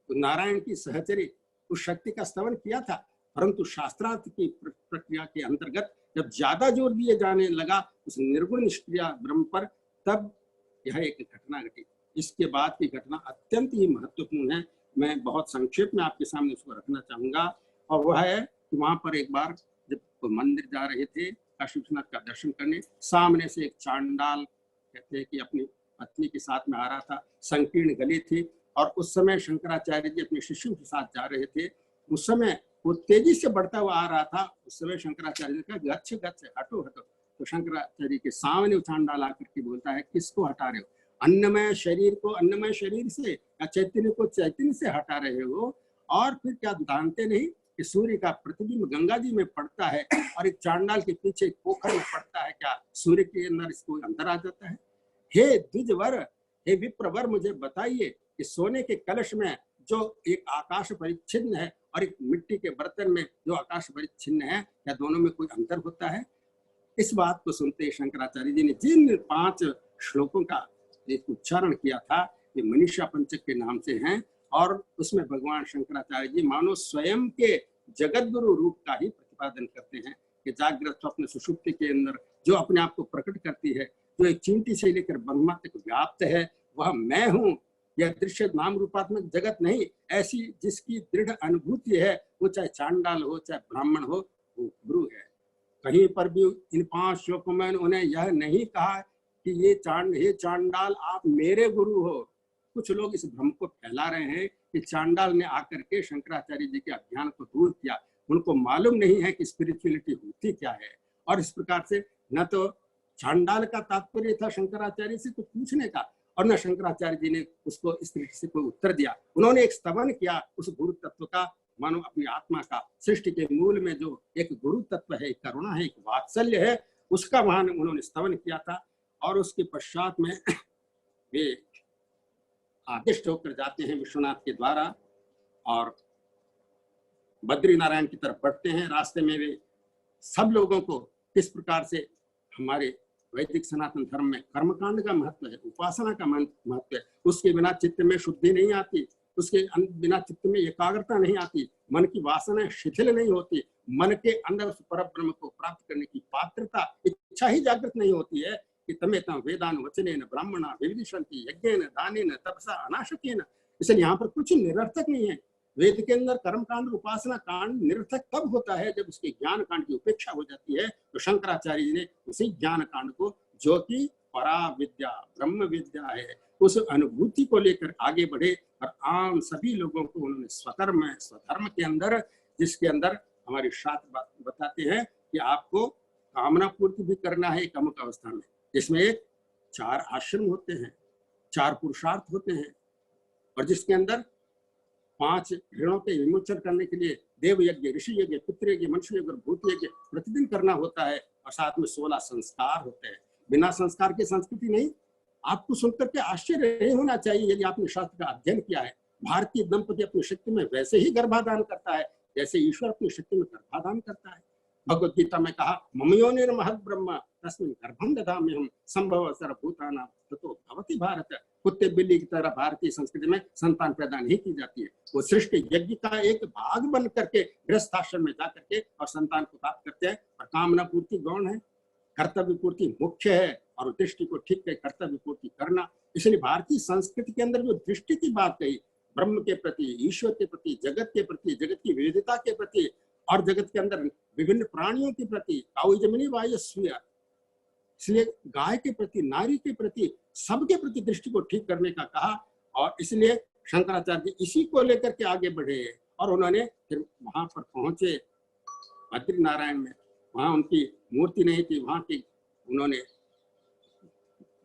नारायण की सहचरी उस शक्ति का स्तवन किया था, परंतु शास्त्रार्थ की प्रक्रिया के अंतर्गत जब ज्यादा जोर दिए जाने लगा उस निर्गुण निष्क्रिय ब्रह्म पर, तब यह एक घटना घटी। इसके बाद की घटना अत्यंत ही महत्वपूर्ण है, मैं बहुत संक्षेप में आपके सामने उसको रखना चाहूंगा। और वह है कि वहां पर एक बार जब मंदिर जा रहे थे काशी विश्वनाथ का दर्शन करने, सामने से एक चांडाल, कहते हैं कि अपनी पत्नी के साथ में आ रहा था, संकीर्ण गले थे, और उस समय शंकराचार्य जी अपने शिष्यों के साथ जा रहे थे। उस समय वो तेजी से बढ़ता हुआ आ रहा था। उस समय शंकराचार्य ने कहा गच्छ गच्छ, हटो हटो। तो शंकराचार्य के सामने चांडाल आकर के बोलता है, किसको हटा रहे हो? अन्नमय शरीर को अन्नमय शरीर से या चैतन्य को चैतन्य से हटा रहे हो? और फिर क्या जानते नहीं कि सूर्य का प्रतिबिंब गंगा जी में पड़ता है और एक चांडाल के पीछे एक पोखर में पड़ता है, क्या सूर्य के अंदर इसको अंदर आ जाता है? हे द्विजवर, हे विप्रवर, मुझे बताइए कि सोने के कलश में जो एक आकाश परिच्छिन्न है और एक मिट्टी के बर्तन में जो आकाश परिच्छिन्न है, क्या दोनों में कोई अंतर होता है? इस बात को सुनते शंकराचार्य जी ने जिन 5 श्लोकों का एक उच्चारण किया था, ये मनीषा पंचक के नाम से हैं, और उसमें भगवान शंकराचार्य जी मानो स्वयं के जगत गुरु रूप का ही प्रतिपादन करते हैं कि जागृत स्वप्न सुषुप्ति के अंदर जो अपने आप को प्रकट करती है, जो एक चींटी से लेकर ब्रह्मा तक व्याप्त है, वह मैं हूँ। यह दृश्य नाम रूपात्मक जगत नहीं, ऐसी जिसकी दृढ़ अनुभूति है, वो चाहे चांडाल हो चाहे ब्राह्मण हो, वो गुरु है। कहीं पर भी इन 5 श्लोकों में उन्हें यह नहीं कहा कि ये चांडाल आप मेरे गुरु हो। कुछ लोग इस भ्रम को फैला रहे हैं कि चांडाल ने आकर के शंकराचार्य जी के अज्ञान को दूर किया। उनको मालूम नहीं है कि स्पिरिचुअलिटी होती क्या है। और इस प्रकार से न तो चांडाल का तात्पर्य था शंकराचार्य से कुछ पूछने का, और न शंकराचार्य जी ने उसको इस तरीके से कोई उत्तर दिया। उन्होंने एक स्तवन किया उस गुरु तत्व का, मानो अपनी आत्मा का। सृष्टि के मूल में जो एक गुरु तत्व है, एक करुणा है, एक वात्सल्य है, उसका वहां उन्होंने स्तवन किया था। और उसके पश्चात में वे आदिष्ट होकर जाते हैं विश्वनाथ के द्वारा और बद्री नारायण की तरफ बढ़ते हैं। रास्ते में वे सब लोगों को किस प्रकार से हमारे वैदिक सनातन धर्म में कर्मकांड का महत्व है, उपासना का महत्व है। उसके बिना चित्त में शुद्धि नहीं आती, उसके बिना चित्त में एकाग्रता नहीं आती, मन की वासना शिथिल नहीं होती, मन के अंदर उस पर ब्रह्म को प्राप्त करने की पात्रता, इच्छा ही जागृत नहीं होती है कि तमेतं वेदान वचनेन ब्राह्मणा विविदिशन्ति यज्ञेन दानेन तपसा अनाशकेन। इसलिए यहाँ पर कुछ निरर्थक नहीं है। वेद के अंदर कर्म कांड उपासना कांड निरर्थक तब होता है जब उसके ज्ञान कांड की उपेक्षा हो जाती है। तो शंकराचार्य जी ने उसी ज्ञान कांड को, जो कि परा विद्या ब्रह्म विद्या है, उस अनुभूति को लेकर आगे बढ़े और आम सभी लोगों को उन्होंने स्वधर्म के अंदर, जिसके अंदर हमारी शास्त्र बताते हैं कि आपको कामना पूर्ति भी करना है एक अमुक अवस्था में, जिसमें 4 आश्रम होते हैं, 4 पुरुषार्थ होते हैं, और जिसके अंदर 5 ऋणों के विमोचन करने के लिए देव यज्ञ, ऋषि यज्ञ, पितृ यज्ञ, मनुष्य यज्ञ, भूत यज्ञ प्रतिदिन करना होता है। और साथ में 16 संस्कार होते हैं। बिना संस्कार की संस्कृति नहीं। आपको सुनकर के आश्चर्य नहीं होना चाहिए यदि आपने शास्त्र का अध्ययन किया है। भारतीय दंपति अपनी शक्ति में वैसे ही गर्भाधान करता है जैसे ईश्वर अपनी शक्ति में गर्भाधान करता है। भगवद गीता में कहा, मम योनिर्महद् ब्रह्म तस्मिन् गर्भं दधाम्यहं संभव सर्वभूतानां ततो भवति भारत। कुत्ते बिल्ली की तरह भारतीय संस्कृति में संतान पैदा नहीं की जाती है। वो सृष्टि यज्ञ का एक भाग बन करके गृहस्थाश्रम में जाकर के और संतान को प्राप्त करते हैं। और कामना पूर्ति गौण है, कर्तव्य पूर्ति मुख्य है, और दृष्टि को ठीक है कर्तव्य पूर्ति करना। इसलिए भारतीय संस्कृति के अंदर जो दृष्टि की बात कही, ब्रह्म के प्रति, ईश्वर के प्रति, जगत के प्रति, जगत की विविधता के प्रति, और जगत के अंदर विभिन्न प्राणियों के प्रति, काउजमनी वायस्वीय, इसलिए गाय के प्रति, नारी के प्रति, सबके प्रति दृष्टि को ठीक करने का कहा। और इसलिए शंकराचार्य जी इसी को लेकर के आगे बढ़े और उन्होंने फिर वहां पर पहुंचे बद्री नारायण में। वहां उनकी मूर्ति नहीं थी, वहां की उन्होंने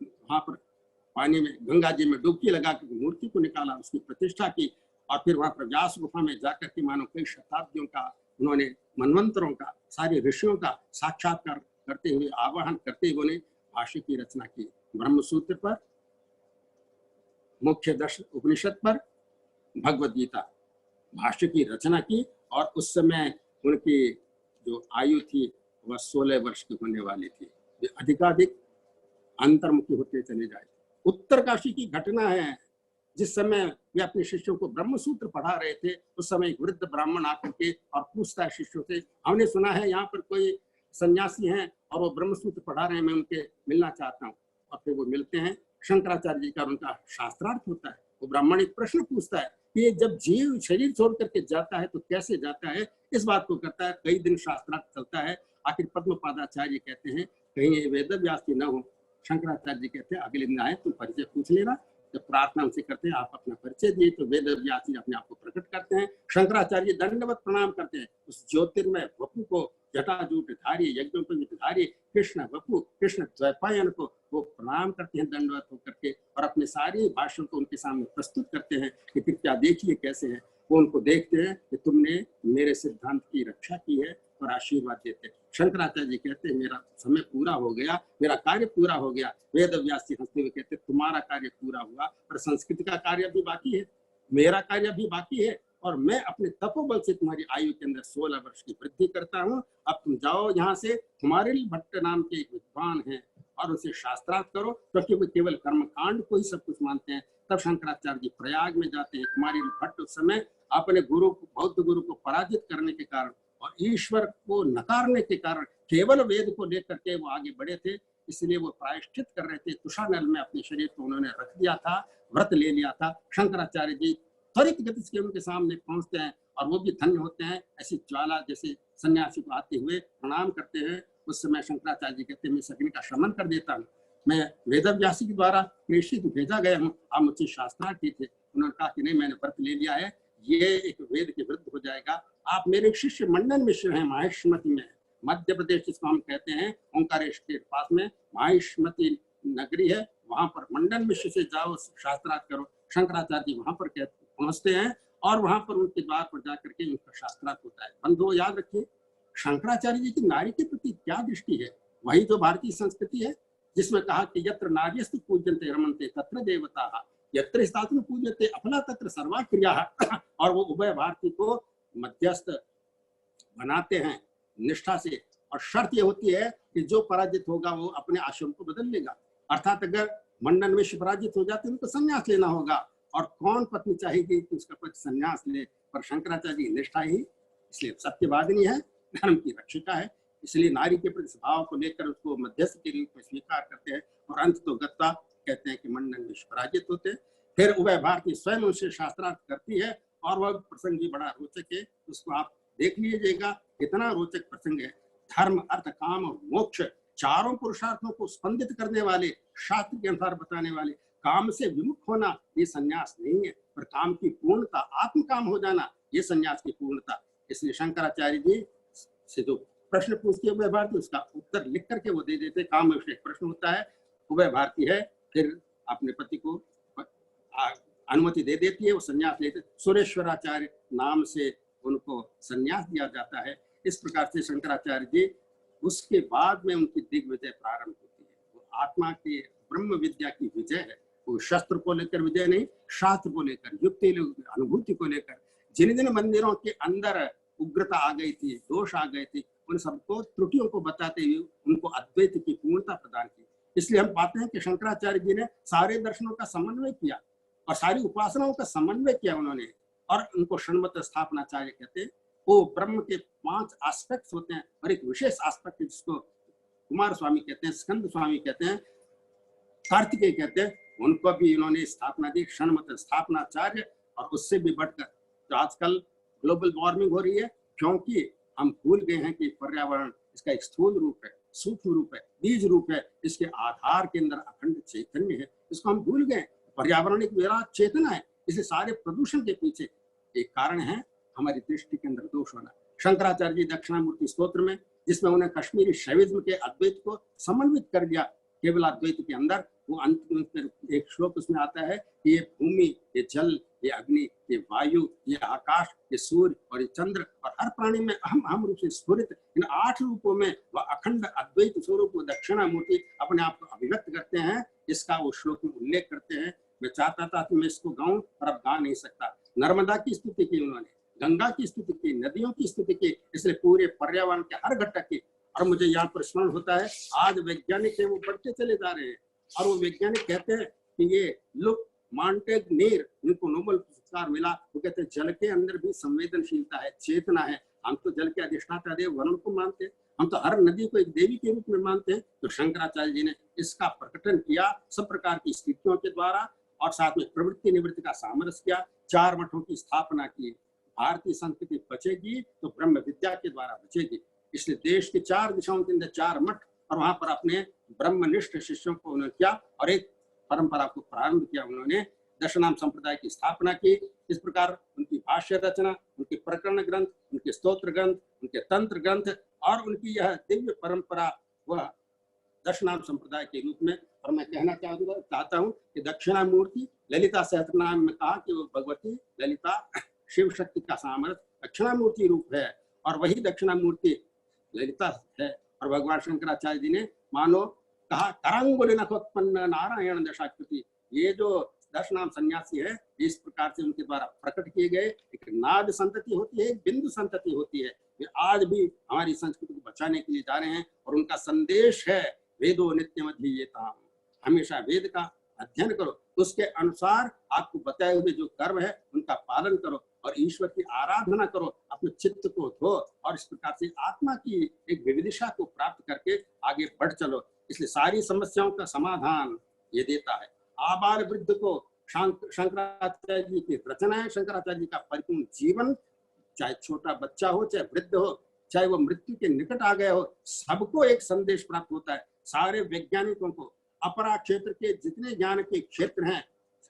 वहां पर पानी में गंगा जी में डुबकी लगा कर मूर्ति को निकाला, उसकी प्रतिष्ठा की, और फिर वहां पर व्यास गुफा में जाकर के मानो कई शताब्दियों का उन्होंने, मनवंतरों का, सारे ऋषियों का साक्षात्कार करते हुए, आवाहन करते हुए भाष्य की रचना की। ब्रह्मसूत्र पर, मुख्य दर्शन उपनिषद पर, भगवद गीता भाष्य की रचना की। और उस समय उनकी जो आयु थी वह 16 वर्ष की होने वाली थी। वे अधिकाधिक अंतर्मुखी होते चले जाए। उत्तरकाशी की घटना है, जिस समय वे अपने शिष्यों को ब्रह्मसूत्र पढ़ा रहे थे, उस समय एक वृद्ध ब्राह्मण आकर के और पूछता है शिष्यों से, हमने सुना है यहाँ पर कोई सन्यासी हैं और वो ब्रह्मसूत्र पढ़ा रहे हैं, मैं उनके मिलना चाहता हूँ। और फिर वो मिलते हैं। शंकराचार्य जी का उनका शास्त्रार्थ होता है। वो ब्राह्मण एक प्रश्न पूछता है कि ये जब जीव शरीर छोड़ करके जाता है तो कैसे जाता है, इस बात को करता है। कई दिन शास्त्रार्थ चलता है। आखिर पद्मपादाचार्य कहते हैं कहीं ये वेद व्यास की न हो। शंकराचार्य जी कहते हैं अगले दिन आए तुम परिचय पूछ लेना। जब प्रार्थना उनसे करते हैं आप अपना परिचय दिए तो वेद व्यास जी अपने आप को प्रकट करते हैं। शंकराचार्य दंडवत प्रणाम करते हैं। उस ज्योतिर्मय वपु को, जटाजूट धारी, यज्ञोपवीत धारी कृष्ण वपु, कृष्ण द्वैपायन को वो प्रणाम करते हैं दंडवत होकर के, और अपने सारे भाषण को उनके सामने प्रस्तुत करते हैं कि कृपया देखिए कैसे है। वो उनको देखते हैं कि तुमने मेरे सिद्धांत की रक्षा की है, और आशीर्वाद देते हैं। शंकराचार्य जी कहते हैं मेरा समय पूरा हो गया, मेरा कार्य पूरा हो गया। वेद व्यास जी हंसते हुए कहते तुम्हारा कार्य पूरा हुआ, पर संस्कृति का कार्य भी बाकी है, मेरा कार्य भी बाकी है, और मैं अपने तपोबल से तुम्हारी आयु के अंदर 16 वर्ष की वृद्धि करता हूँ। अब तुम जाओ यहाँ से। कुमारिल भट्ट नाम के एक विद्वान हैं और उसे शास्त्रार्थ करो, क्योंकि वो केवल कर्मकांड को ही सब कुछ मानते हैं। तब शंकराचार्य जी प्रयाग में जाते हैं। कुमारिल भट्ट उस समय अपने गुरु, बौद्ध गुरु को पराजित करने के कारण और ईश्वर को नकारने के कारण केवल वेद को लेकर के वो आगे बढ़े थे। इसलिए वो प्रायश्चित कर रहे थे। तुषानल में अपने शरीर को उन्होंने रख दिया था, व्रत ले लिया था। शंकराचार्य जी त्वरित गति से उनके सामने पहुंचते हैं और वो भी धन्य होते हैं। ऐसी ज्वाला जैसे सन्यासी को आते हुए प्रणाम करते हैं। उस समय शंकराचार्य जी कहते हैं मैं अग्नि का शमन कर देता हूँ, मैं वेदव्यासी के द्वारा प्रेषित भेजा गया हूँ, आप मुझसे शास्त्रार्थ थे। उन्होंने कहा कि नहीं, मैंने व्रत ले लिया है, ये एक वेद के विरुद्ध हो जाएगा। आप मेरे शिष्य मंडन मिश्र हैं, माहेश्मती में, मध्य प्रदेश जिसको हम कहते हैं, ओंकारेश्वर के पास में माहेश्मती नगरी है, वहां पर मंडन मिश्र से जाओ शास्त्रार्थ करो। शंकराचार्य जी वहां पर पहुंचते हैं और वहां पर उनके द्वार पर जाकर के उनका शास्त्रार्थ होता है। बंधुओं याद रखिए, शंकराचार्य जी की नारी के प्रति क्या दृष्टि है, वही जो भारतीय संस्कृति है जिसमें कहा कि यत्र नार्यस्तु पूज्यन्ते रमन्ते तत्र देवताः, यत्र स्थातु पूज्यते अफला तत्र सर्वा क्रियाः। और वो उभय भारती को मध्यस्थ बनाते हैं निष्ठा से, और शर्त ये होती है कि जो पराजित होगा वो अपने आश्रम को बदल लेगा। अर्थात अगर मंडन मिश्र पराजित हो जाते हैं उनको संन्यास लेना होगा, और कौन पत्नी चाहेगी कि उसका पति संन्यास ले। पर शंकराचार्य जी निष्ठा ही इसलिए सत्यवादिनी है, धर्म की रक्षिका है, इसलिए नारी के प्रति स्वभाव को लेकर उसको मध्यस्थ के रूप में स्वीकार करते हैं। और अंत तो गत्ता कहते हैं कि मंडन मिश्र पराजित होते हैं। फिर उभय भारती स्वयं उनसे शास्त्रार्थ करती है, और वह प्रसंग भी बड़ा रोचक है, उसको आप देख लीजिएगा, कितना रोचक प्रसंग है। धर्म, अर्थ, काम और मोक्ष चारों पुरुषार्थों को स्पंदित करने वाले, शास्त्र के अनुसार बताने वाले। काम से विमुख होना ये संन्यास नहीं है, पर काम की पूर्णता, आत्म काम हो जाना, ये संन्यास की पूर्णता। इसलिए शंकराचार्य जी से जो प्रश्न पूछती है उभय भारती, उसका उत्तर लिख करके वो दे देते। काम में एक प्रश्न होता है, उभय भारती है, फिर अपने पति को अनुमति दे देती है, वो संन्यास लेते। सुरेश्वराचार्य नाम से उनको संन्यास दिया जाता है। इस प्रकार से शंकराचार्य जी, उसके बाद में उनकी दिग्विजय प्रारंभ होती है। वो आत्मा की ब्रह्म विद्या की विजय है। वो शस्त्र को लेकर विजय नहीं, शास्त्र को लेकर, युक्ति, अनुभूति को लेकर। जिन जिन मंदिरों के अंदर उग्रता आ गई थी, दोष आ गए थे, उन सबको त्रुटियों को बताते हुए उनको अद्वैत की पूर्णता प्रदान की। इसलिए हम पाते हैं कि शंकराचार्य जी ने सारे दर्शनों का समन्वय किया और सारी उपासनाओं का समन्वय किया उन्होंने, और उनको षण्मत स्थापनाचार्य कहते हैं। वो ब्रह्म के 5 एस्पेक्ट्स होते हैं, और एक विशेष एस्पेक्ट जिसको कुमार स्वामी कहते हैं, स्कंद स्वामी कहते हैं, कार्तिकेय कहते हैं, उनको भी इन्होंने स्थापना दी, षण्मत स्थापनाचार्य। और उससे भी बढ़कर तो आजकल ग्लोबल वार्मिंग हो रही है, क्योंकि हम भूल गए हैं कि पर्यावरण इसका एक स्थूल रूप है, सूक्ष्म रूप है, बीज रूप है, इसके आधार के अंदर अखंड चैतन्य है, इसको हम भूल गए। पर्यावरण एक विराट चेतना है, इसलिए सारे प्रदूषण के पीछे एक कारण है हमारी दृष्टि के अंदर दोष होना। शंकराचार्य जी दक्षिणामूर्ति स्तोत्र में, जिसमें उन्हें कश्मीरी शैविज्म के अद्वैत को समन्वित कर दिया केवल अद्वैत के अंदर, वो अंत में एक श्लोक उसमें आता है कि ये भूमि, ये जल, ये अग्नि, ये वायु, ये आकाश, ये सूर्य और ये चंद्र, और हर प्राणी में अहम रूप से स्फुरित इन 8 रूपों में वह अखंड अद्वैत स्वरूप दक्षिणामूर्ति अपने आप को अभिव्यक्त करते हैं। इसका वो श्लोक में उल्लेख करते हैं। मैं चाहता था कि मैं इसको गाऊं, पर अब गा नहीं सकता। नर्मदा की स्तुति की उन्होंने, गंगा की स्तुति की, नदियों की स्तुति की, इसलिए पूरे पर्यावरण के हर घटक की। और मुझे यहाँ पर स्मरण होता है, आज वैज्ञानिक है वो बढ़ते चले जा रहे हैं, और वो वैज्ञानिक कहते हैं कि ये लुक मॉन्टेग्नेर, उनको नोबेल पुरस्कार मिला। वो कहते हैं जल के अंदर भी संवेदनशीलता है, चेतना है, हम तो जल के अधिष्ठाता देव वरुण को मानते हैं, हम तो हर नदी को एक देवी के रूप में मानते हैं। तो शंकराचार्य जी ने इसका प्रकटन किया सब प्रकार की स्थितियों के द्वारा, और साथ में प्रवृत्ति निवृत्ति का सामरस्य किया, 4 मठों की स्थापना की। भारतीय संस्कृति बचेगी तो ब्रह्म विद्या के द्वारा बचेगी। इसलिए देश की 4 दिशाओं के अंदर 4 मठ, और वहां पर अपने ब्रह्मनिष्ठ शिष्यों को उन्होंने किया और एक परंपरा को प्रारंभ किया। उन्होंने दशनाम संप्रदाय की स्थापना की। इस प्रकार उनकी भाष्य रचना, उनके प्रकरण ग्रंथ, उनके स्तोत्र ग्रंथ, उनके तंत्र ग्रंथ और उनकी यह दिव्य परंपरा वह दशनाम संप्रदाय के रूप में। और मैं कहना चाहता हूँ कि दक्षिणामूर्ति ललिता सहस्त्रनाम में कहा कि वो भगवती ललिता शिव शक्ति का सामर्थ्य दक्षिणामूर्ति रूप है, और वही दक्षिणामूर्ति ललिता है। और भगवान शंकराचार्य जी ने मानो कहा करांगुली नखोत्पन्न नारायण दशाकृति। ये जो 10 नाम सन्यासी है, इस प्रकार से उनके द्वारा प्रकट किए गए एक नाद संतति होती है, एक बिंदु संतति होती है। वे आज भी हमारी संस्कृति को बचाने के लिए जा रहे हैं, और उनका संदेश है वेदो नित्यम अधीयेताम्, हमेशा वेद का अध्ययन करो, उसके अनुसार आपको बताए हुए जो कर्म है उनका पालन करो, और ईश्वर की आराधना करो, अपने चित्त को धो, और इस प्रकार से आत्मा की एक विविदिशा को प्राप्त करके आगे बढ़ चलो। इसलिए सारी समस्याओं का समाधान ये देता है। आबाल वृद्ध को शंकराचार्य जी की रचना है, शंकराचार्य जी का परिपूर्ण जीवन, चाहे छोटा बच्चा हो, चाहे वृद्ध हो, चाहे वो मृत्यु के निकट आ गया हो, सबको एक संदेश प्राप्त होता है। सारे वैज्ञानिकों को, अपरा क्षेत्र के जितने ज्ञान के क्षेत्र हैं,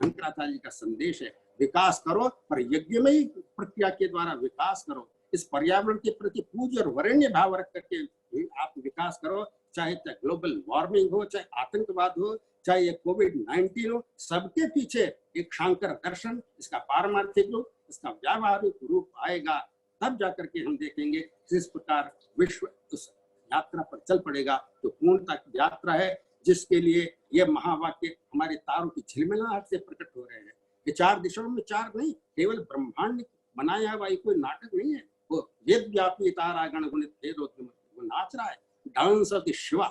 शंकराचार्य जी का संदेश है विकास करो, पर यज्ञमयी प्रक्रिया के द्वारा विकास करो। इस पर्यावरण के प्रति पूज्य और वरेण्य भाव रख करके आप विकास करो, चाहे ग्लोबल वार्मिंग हो, चाहे आतंकवाद हो, चाहे ये कोविड-19 हो, सबके पीछे एक शांकर दर्शन, इसका पारमार्थिक रूप, इसका व्यावहारिक रूप आएगा, तब जाकर के हम देखेंगे किस प्रकार विश्व उस यात्रा पर चल पड़ेगा। तो पूर्णता की यात्रा है, जिसके लिए ये महावाक्य हमारे तारों की झिलमिलाहट से प्रकट हो रहे हैं। ये 4 दिशाओं में 4 नहीं, केवल ब्रह्मांड बनाया हुआ कोई नाटक नहीं है। वो वेद व्यापी तारा गण गुणित वेदोत्तम, वो नाच रहा है, डांस ऑफ द शिवा,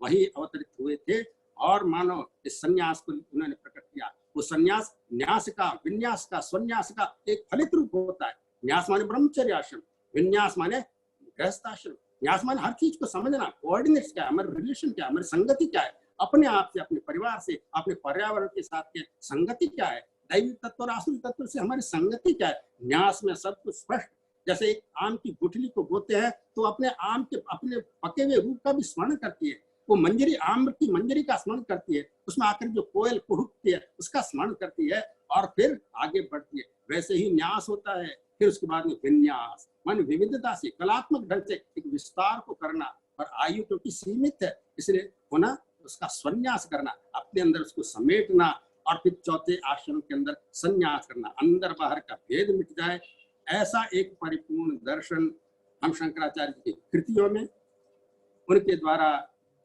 वही अवतरित हुए थे। और मानो इस संन्यास को उन्होंने प्रकट किया। वो संन्यास न्यास का, विन्यास का, संन्यास का एक फलित रूप होता है। न्यास माने ब्रह्मचर्य आश्रम, विन्यास माने गृहस्थाश्रम। न्यास माने हर चीज को समझना, कोऑर्डिनेट्स क्या है, हमारे रिलेशन क्या है, हमारी संगति क्या है, अपने आप से, अपने परिवार से, अपने पर्यावरण के साथ के संगति क्या है, दैवी तत्व और आसुरी तत्व से हमारी संगति क्या है। न्यास में सब कुछ स्पष्ट। जैसे एक आम की गुठली को बोते हैं तो अपने आम के अपने पके हुए रूप का भी स्मरण करती है। वो मंजरी, आम की मंजरी का स्मरण करती है, उसमें आकर जो कोयल कुहुकती है उसका स्मरण करती है, और फिर आगे बढ़ती है। वैसे ही न्यास होता है। फिर उसके बाद में विन्यास, मन विविधता से कलात्मक ढंग से एक विस्तार को करना, और आयु क्योंकि सीमित है इसलिए पुनः उसका संन्यास करना, अपने अंदर उसको समेटना, और फिर चौथे आश्रम के अंदर संन्यास करना, अंदर बाहर का भेद मिट जाए। ऐसा एक परिपूर्ण दर्शन हम शंकराचार्य की कृतियों में, उनके द्वारा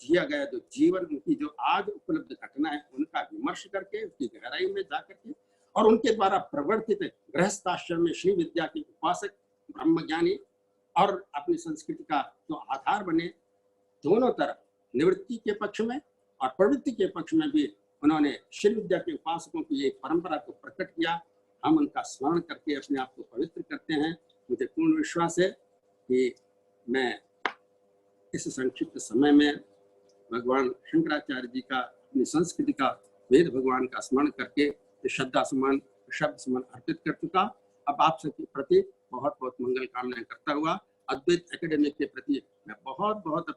जिया गया जो जीवन, उनकी जो आज उपलब्ध घटना है उनका विमर्श करके, उसकी गहराई में जाकर के, और उनके द्वारा प्रवर्तित गृहस्थाश्रम में श्री विद्या के उपासक ब्रह्मज्ञानी और अपनी संस्कृति का जो आधार बने, दोनों तरफ निवृत्ति के पक्ष में और प्रवृत्ति के पक्ष में भी उन्होंने श्री विद्या के उपासकों की एक परंपरा को प्रकट किया। हम उनका स्मरण करके अपने आप को पवित्र करते हैं। मुझे पूर्ण विश्वास है कि मैं इस संक्षिप्त समय में भगवान शंकराचार्य जी का, अपनी संस्कृति का, वेद भगवान का स्मरण करके श्रद्धा समान शब्द समान अर्पित कर चुका। अब आप सबके प्रति बहुत बहुत मंगल कामनाएं करता हुआ अद्वैत एकेडमी के प्रति मैं बहुत बहुत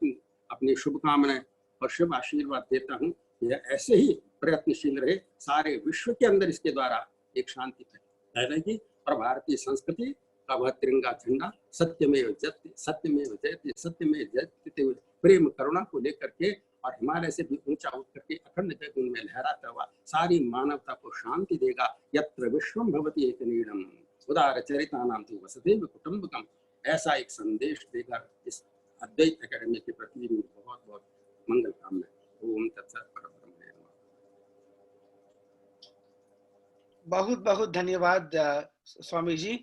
अपनी शुभकामनाएं और शुभ आशीर्वाद देता हूँ। यह ऐसे ही प्रयत्नशील रहे, सारे विश्व के अंदर इसके द्वारा एक शांति फैलेगी, और भारतीय संस्कृति का वह तिरंगा झंडा सत्यमेव जयते, सत्यमेव जयते, सत्यमेव जयते प्रेम करुणा को लेकर के, और हिमालय से भी ऊंचा उठ करके अखंड जगत में लहराता हुआ सारी मानवता को शांति देगा। यत्र विश्वम भवति एकनीडम उदार चरितानां तु वसुधैव कुटुंबकम, ऐसा एक संदेश देगा। इस अद्वैत एकेडमी के प्रति बहुत बहुत मंगल कामनाएं। ओम तत्सत परब्रह्म। बहुत बहुत धन्यवाद Swami ji.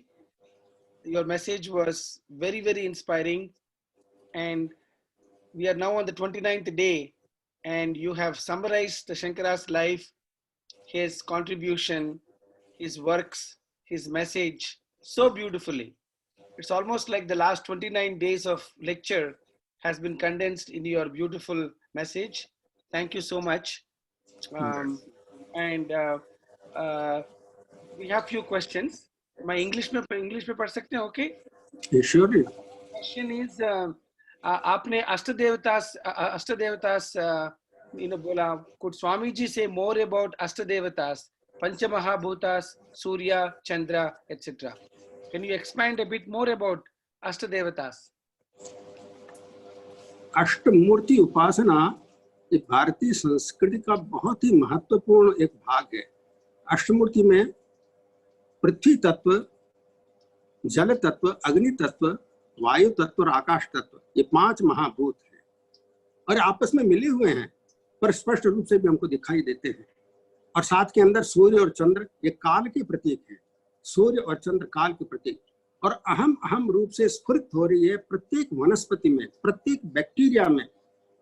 Your message was very, very inspiring, and we are now on the 29th day, and you have summarized the Shankara's life, his contribution, his works, his message so beautifully. It's almost like the last 29 days of lecture has been condensed in your beautiful message. Thank you so much. And we have few questions. My English में पढ़ सकते हैं, okay? Surely. Question is, आपने अष्टदेवतास बोला, could Swami ji say more about अष्टदेवतास, Panchamahabhutas, Surya, Chandra, etc. Can you expand a bit more about अष्टदेवतास? अष्टमूर्ति उपासना एक भारतीय संस्कृति का बहुत ही महत्वपूर्ण एक भाग है। अष्टमूर्ति में पृथ्वी तत्व, जल तत्व, अग्नि तत्व, वायु तत्व और आकाश तत्व, ये 5 महाभूत हैं और आपस में मिले हुए हैं, पर स्पष्ट रूप से भी हमको दिखाई देते हैं। और साथ के अंदर सूर्य और चंद्र ये काल के प्रतीक हैं। सूर्य और चंद्र काल के प्रतीक, और अहम रूप से स्फुरित हो रही है प्रत्येक वनस्पति में, प्रत्येक बैक्टीरिया में,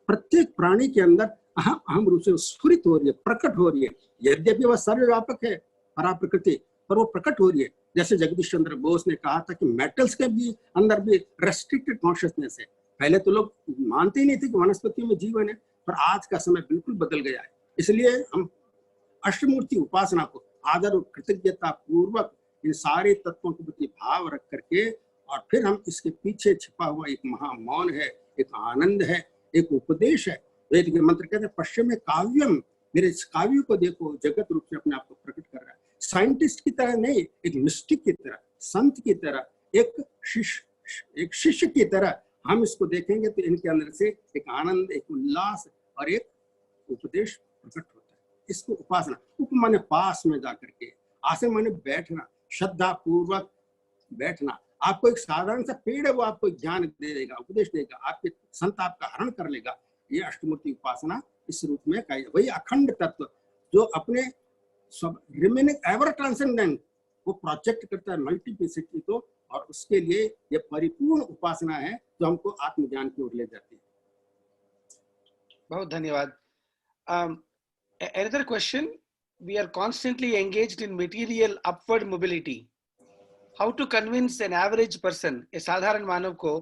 प्रत्येक प्राणी के अंदर अहम रूप से स्फुरित हो रही है, प्रकट हो रही है। यद्यपि वह सर्वव्यापक है परा प्रकृति, पर वो प्रकट हो रही है। जैसे जगदीश चंद्र बोस ने कहा था कि मेटल्स के भी अंदर भी रेस्ट्रिक्टेड कॉन्शियसनेस है। पहले तो लोग मानते ही नहीं थे कि वनस्पति में जीवन है, पर आज का समय बिल्कुल बदल गया है। इसलिए हम अष्टमूर्ति उपासना को आदर और कृतज्ञता पूर्वक इन सारे तत्वों के प्रति भाव रख करके, और फिर हम इसके पीछे छिपा हुआ एक महामौन है, एक आनंद है, एक उपदेश है। वेद के मंत्र कहते हैं पश्चिम काव्यम, मेरे इस काव्य को देखो, जगत रूप से अपने आप को प्रकट कर रहा है। साइंटिस्ट की तरह नहीं, एक मिस्टिक की तरह, संत की तरह, एक शिष्य की तरह हम इसको देखेंगे तो इनके अंदर से एक आनंद, एक उल्लास और एक उपदेश प्रकट होता है। इसको उपासना, उप माने पास में जाकर के, आसन माने बैठना, श्रद्धा पूर्वक बैठना। आपको एक साधारण सा पेड़ है, वो आपको ज्ञान दे देगा, उपदेश देगा, आपके संत आपका हरण कर लेगा। ये अष्टमूर्ति उपासना इस रूप में कही। वही अखंड तत्व जो अपने सब रिमेनिंग एवर ट्रांसेंडेंट, वो प्रोजेक्ट करता है मल्टीप्लिसिटी को, और उसके लिए ये परिपूर्ण उपासना है जो हमको आत्मज्ञान की ओर ले जाती है। बहुत धन्यवाद। Another question, we are constantly engaged in material upward mobility. How to convince an average person, a sadharan manav ko,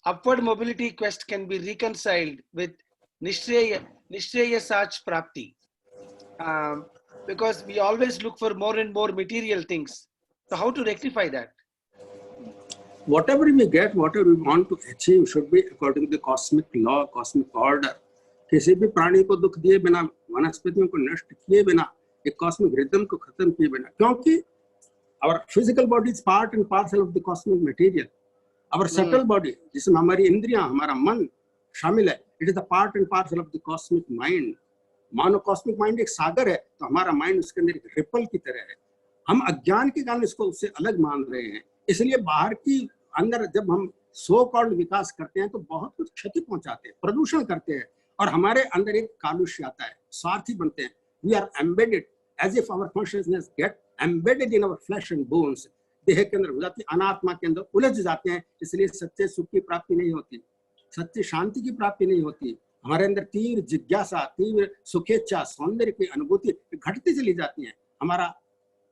upward mobility quest can be reconciled with nishreyasach prapti? Because we always look for more and more material things. So how to rectify that? Whatever we get, whatever we want to achieve should be according to the cosmic law, cosmic order. किसी भी प्राणी को दुख दिए बिना, वनस्पतियों को नष्ट किए बिना, एक कॉस्मिक रिदम को खत्म किए बिना, क्योंकि our physical body is part and parcel of the cosmic material. Our subtle body, जिसमें हमारी इंद्रियां, हमारा मन शामिल है, it is a part and parcel of the cosmic mind. मानो कॉस्मिक माइंड एक सागर है, तो हमारा माइंड उसके अंदर एक रिपल की तरह है। हम अज्ञान के कारण इसको उससे अलग मान रहे हैं। इसलिए बाहर की अंदर जब हम सो कॉल्ड विकास करते हैं तो बहुत कुछ क्षति पहुंचाते हैं, प्रदूषण करते हैं, और हमारे अंदर एक कालुष्य आता है, स्वार्थी बनते हैं। We are embedded as if our consciousness get embedded in our flesh and bones. देह के अंदर हो जाती, अनात्मा के अंदर उलझ जाते हैं। इसलिए सच्चे सुख की प्राप्ति नहीं होती, सच्ची शांति की प्राप्ति नहीं होती। हमारे अंदर तीव्र जिज्ञासा, तीव्र सुखेच्छा, सौंदर्य की अनुभूति घटती चली जाती है। हमारा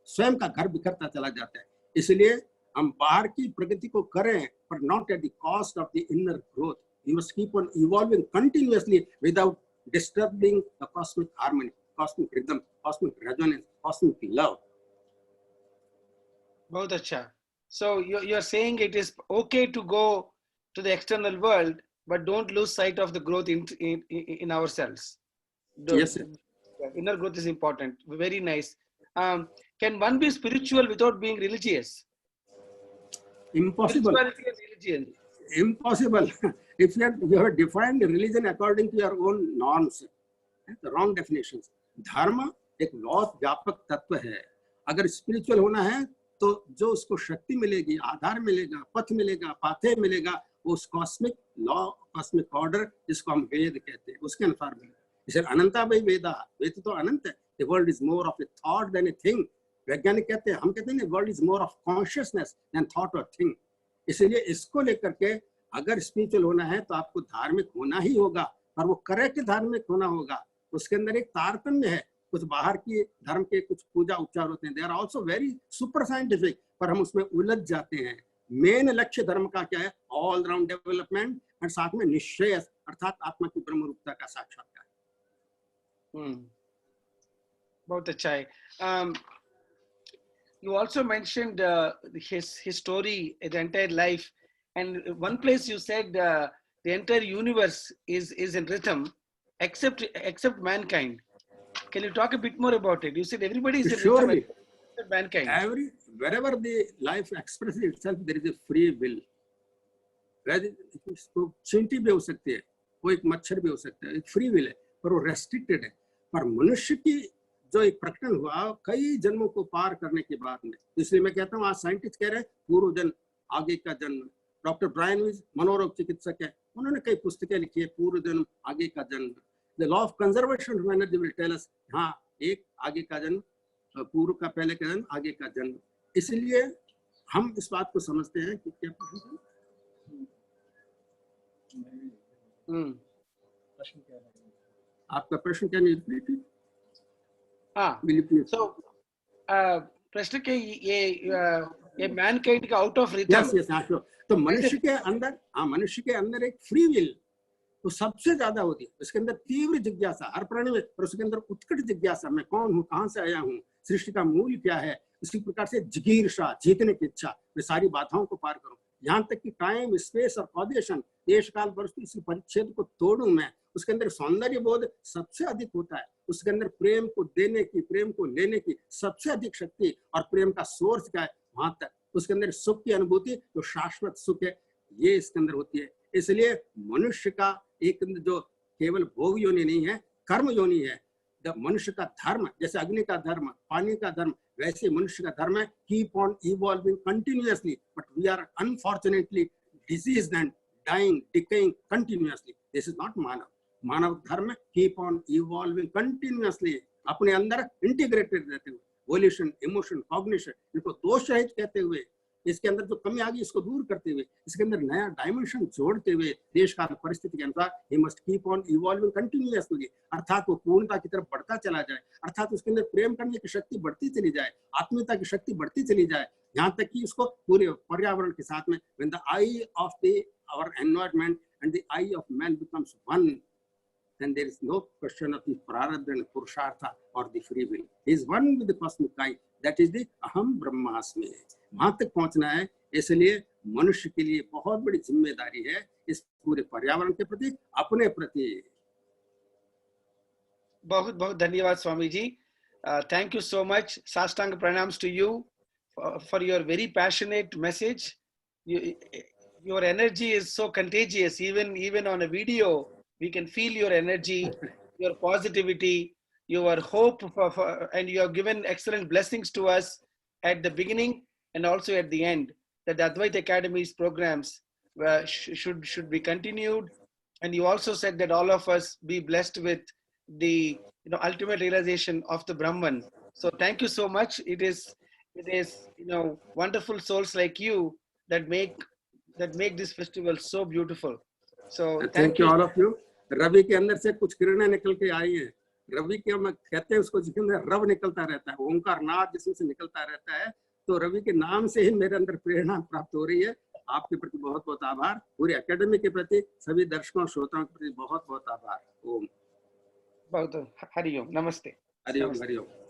स्वयं का घर बिखरता चला जाता है। इसलिए हम बाहर की प्रगति को करें, पर not at the cost of the inner growth. You must keep on evolving continuously without disturbing the cosmic harmony, cosmic rhythm, cosmic resonance, cosmic love. बहुत अच्छा। So you are saying it is okay to go to the external world, but don't lose sight of the growth in ourselves. Yes, sir. Inner growth is important. Very nice. Can one be spiritual without being religious? Impossible. Spirituality and religion. Impossible. If you have defined religion according to your own norms, the wrong definitions. धर्म एक बहुत व्यापक तत्व है। अगर spiritual होना है तो जो उसको शक्ति मिलेगी, आधार मिलेगा, पथ मिलेगा, पाथे मिलेगा, वो उस कॉस्मिक लॉ, कॉस्मिक ऑर्डर जिसको हम वेद कहते हैं, उसके अनुसार मिलेगा। इसे अनंता भाई वेदा, वेद तो अनंत है। The world is more of a thought than a thing. वैज्ञानिक कहते हैं, हम कहते हैं world is more of consciousness than thought और थिंग। इसलिए इसको लेकर के अगर स्पिरिचुअल होना है तो आपको धार्मिक होना ही होगा, और वो करेक्ट धार्मिक होना होगा। उसके अंदर एक तारतम्य है। कुछ बाहर की धर्म के कुछ पूजा उपचार होते हैं, they are also very super scientific, पर हम उसमें उलझ जाते हैं। मेन लक्ष्य धर्म का क्या है? ऑल राउंड डेवलपमेंट और साथ में निश्चय अर्थात आत्मा की ब्रह्म रूपता का साक्षात्कार। बहुत अच्छा है। You also mentioned his story, his entire life, and one place you said the entire universe is in rhythm, except mankind. Can you talk a bit more about it? You said everybody is in rhythm Surely, except mankind. wherever the life expresses itself, there is a free will. चींटी भी हो सकती है, वो एक मच्छर भी हो सकता है, एक फ्री विल है, पर वो रेस्ट्रिक्टेड है। पर मनुष्य की जो एक प्रकटन हुआ कई जन्मों को पार करने के बाद में, इसलिए मैं कहता हूँ आज साइंटिस्ट कह रहे हैं पूर्व जन्म आगे का जन्म। डॉक्टर ब्रायन विज मनोरोग चिकित्सक है, उन्होंने कई पुस्तकें लिखी है, पूर्व जन्म आगे का जन्म। The law of conservation of energy will tell us, हाँ एक आगे का जन्म, पूर्व का पहले का जन्म, आगे का जन्म। इसलिए हम इस बात को समझते हैं कि क्या आपका प्रश्न क्या नहीं? हाँ, so प्रश्न के ये मैनकाइंड का आउट ऑफ रिदम। यस हाँ, तो मनुष्य के अंदर, हाँ मनुष्य के अंदर एक फ्री विल तो सबसे ज्यादा होती है, उसके अंदर तीव्र जिज्ञासा हर प्राणी में, और उसके अंदर उत्कट जिज्ञासा, मैं कौन हूँ, कहाँ से आया हूँ, सृष्टि का मूल क्या है, उसी प्रकार से जिगीरसा, जीतने की इच्छा, मैं सारी बाधाओं को पार करूं, यहाँ तक कि टाइम स्पेस और कॉजेशन, देश काल वस्तु, इसी परिच्छेद को तोड़ूं मैं। उसके अंदर सौंदर्य बोध सबसे अधिक होता है, उसके अंदर प्रेम को देने की, प्रेम को लेने की सबसे अधिक शक्ति, और प्रेम का सोर्स क्या है वहां तक, उसके अंदर सुख की अनुभूति जो शाश्वत सुख है ये इसके अंदर होती है। इसलिए मनुष्य का एक जो केवल भोग योनि नहीं है, कर्म योनि है। मनुष्य का धर्म जैसे अग्नि का धर्म, पानी का धर्म, वैसे मनुष्य का धर्म है keep on evolving continuously, but we are unfortunately diseased and dying, decaying continuously. This is not मानव। मानव धर्म कीप ऑन इवॉल्विंग कंटिन्यूअसली, अपने अंदर इंटीग्रेटेड रहते हुए, वोल्यूशन, इमोशन, कॉग्निशन, इनको दोष रहित कहते हुए, इसके अंदर जो कमी आ गई इसको दूर करते हुए, इसके अंदर नया डायमेंशन जोड़ते हुए, देश काल परिस्थिति के अनुसार he must keep on evolving continuously, अर्थात वो पूर्णता की तरफ बढ़ता चला जाए, अर्थात उसके अंदर प्रेम करने की शक्ति बढ़ती चली जाए, आत्मीयता की शक्ति बढ़ती चली जाए, यहाँ तक कि इसको पूरे पर्यावरण के साथ में when the eye of our environment and the eye of man becomes one, then there is no question of the prarabdha and purushartha or the free will. He is one with the cosmic eye. That is the aham brahmasmi. वहां तक पहुंचना है, इसलिए मनुष्य के लिए बहुत बड़ी जिम्मेदारी है इस पूरे पर्यावरण के प्रति, अपने प्रति। बहुत बहुत धन्यवाद Swami ji. Thank you so much. Sastanga pranams to you for your very passionate message. Your energy is so contagious. Even on a video, we can feel your energy, your positivity, your hope, and you have given excellent blessings to us at the beginning and also at the end. That the Advaita Academy's programs should be continued. And you also said that all of us be blessed with the ultimate realization of the Brahman. So thank you so much. It is wonderful souls like you that make this festival so beautiful. So thank you all of you. Ravi के अंदर से कुछ किरणें निकल के आई हैं। रवि के हम कहते हैं उसको, जिसके अंदर रव निकलता रहता है, ओंकार नाद जिसमें से निकलता रहता है, तो रवि के नाम से ही मेरे अंदर प्रेरणा प्राप्त हो रही है। आपके प्रति बहुत बहुत आभार, पूरी एकेडमी के प्रति, सभी दर्शकों श्रोताओं के प्रति बहुत बहुत आभार। ओम बहुत हरिओम, नमस्ते। हरिओम हरिओम।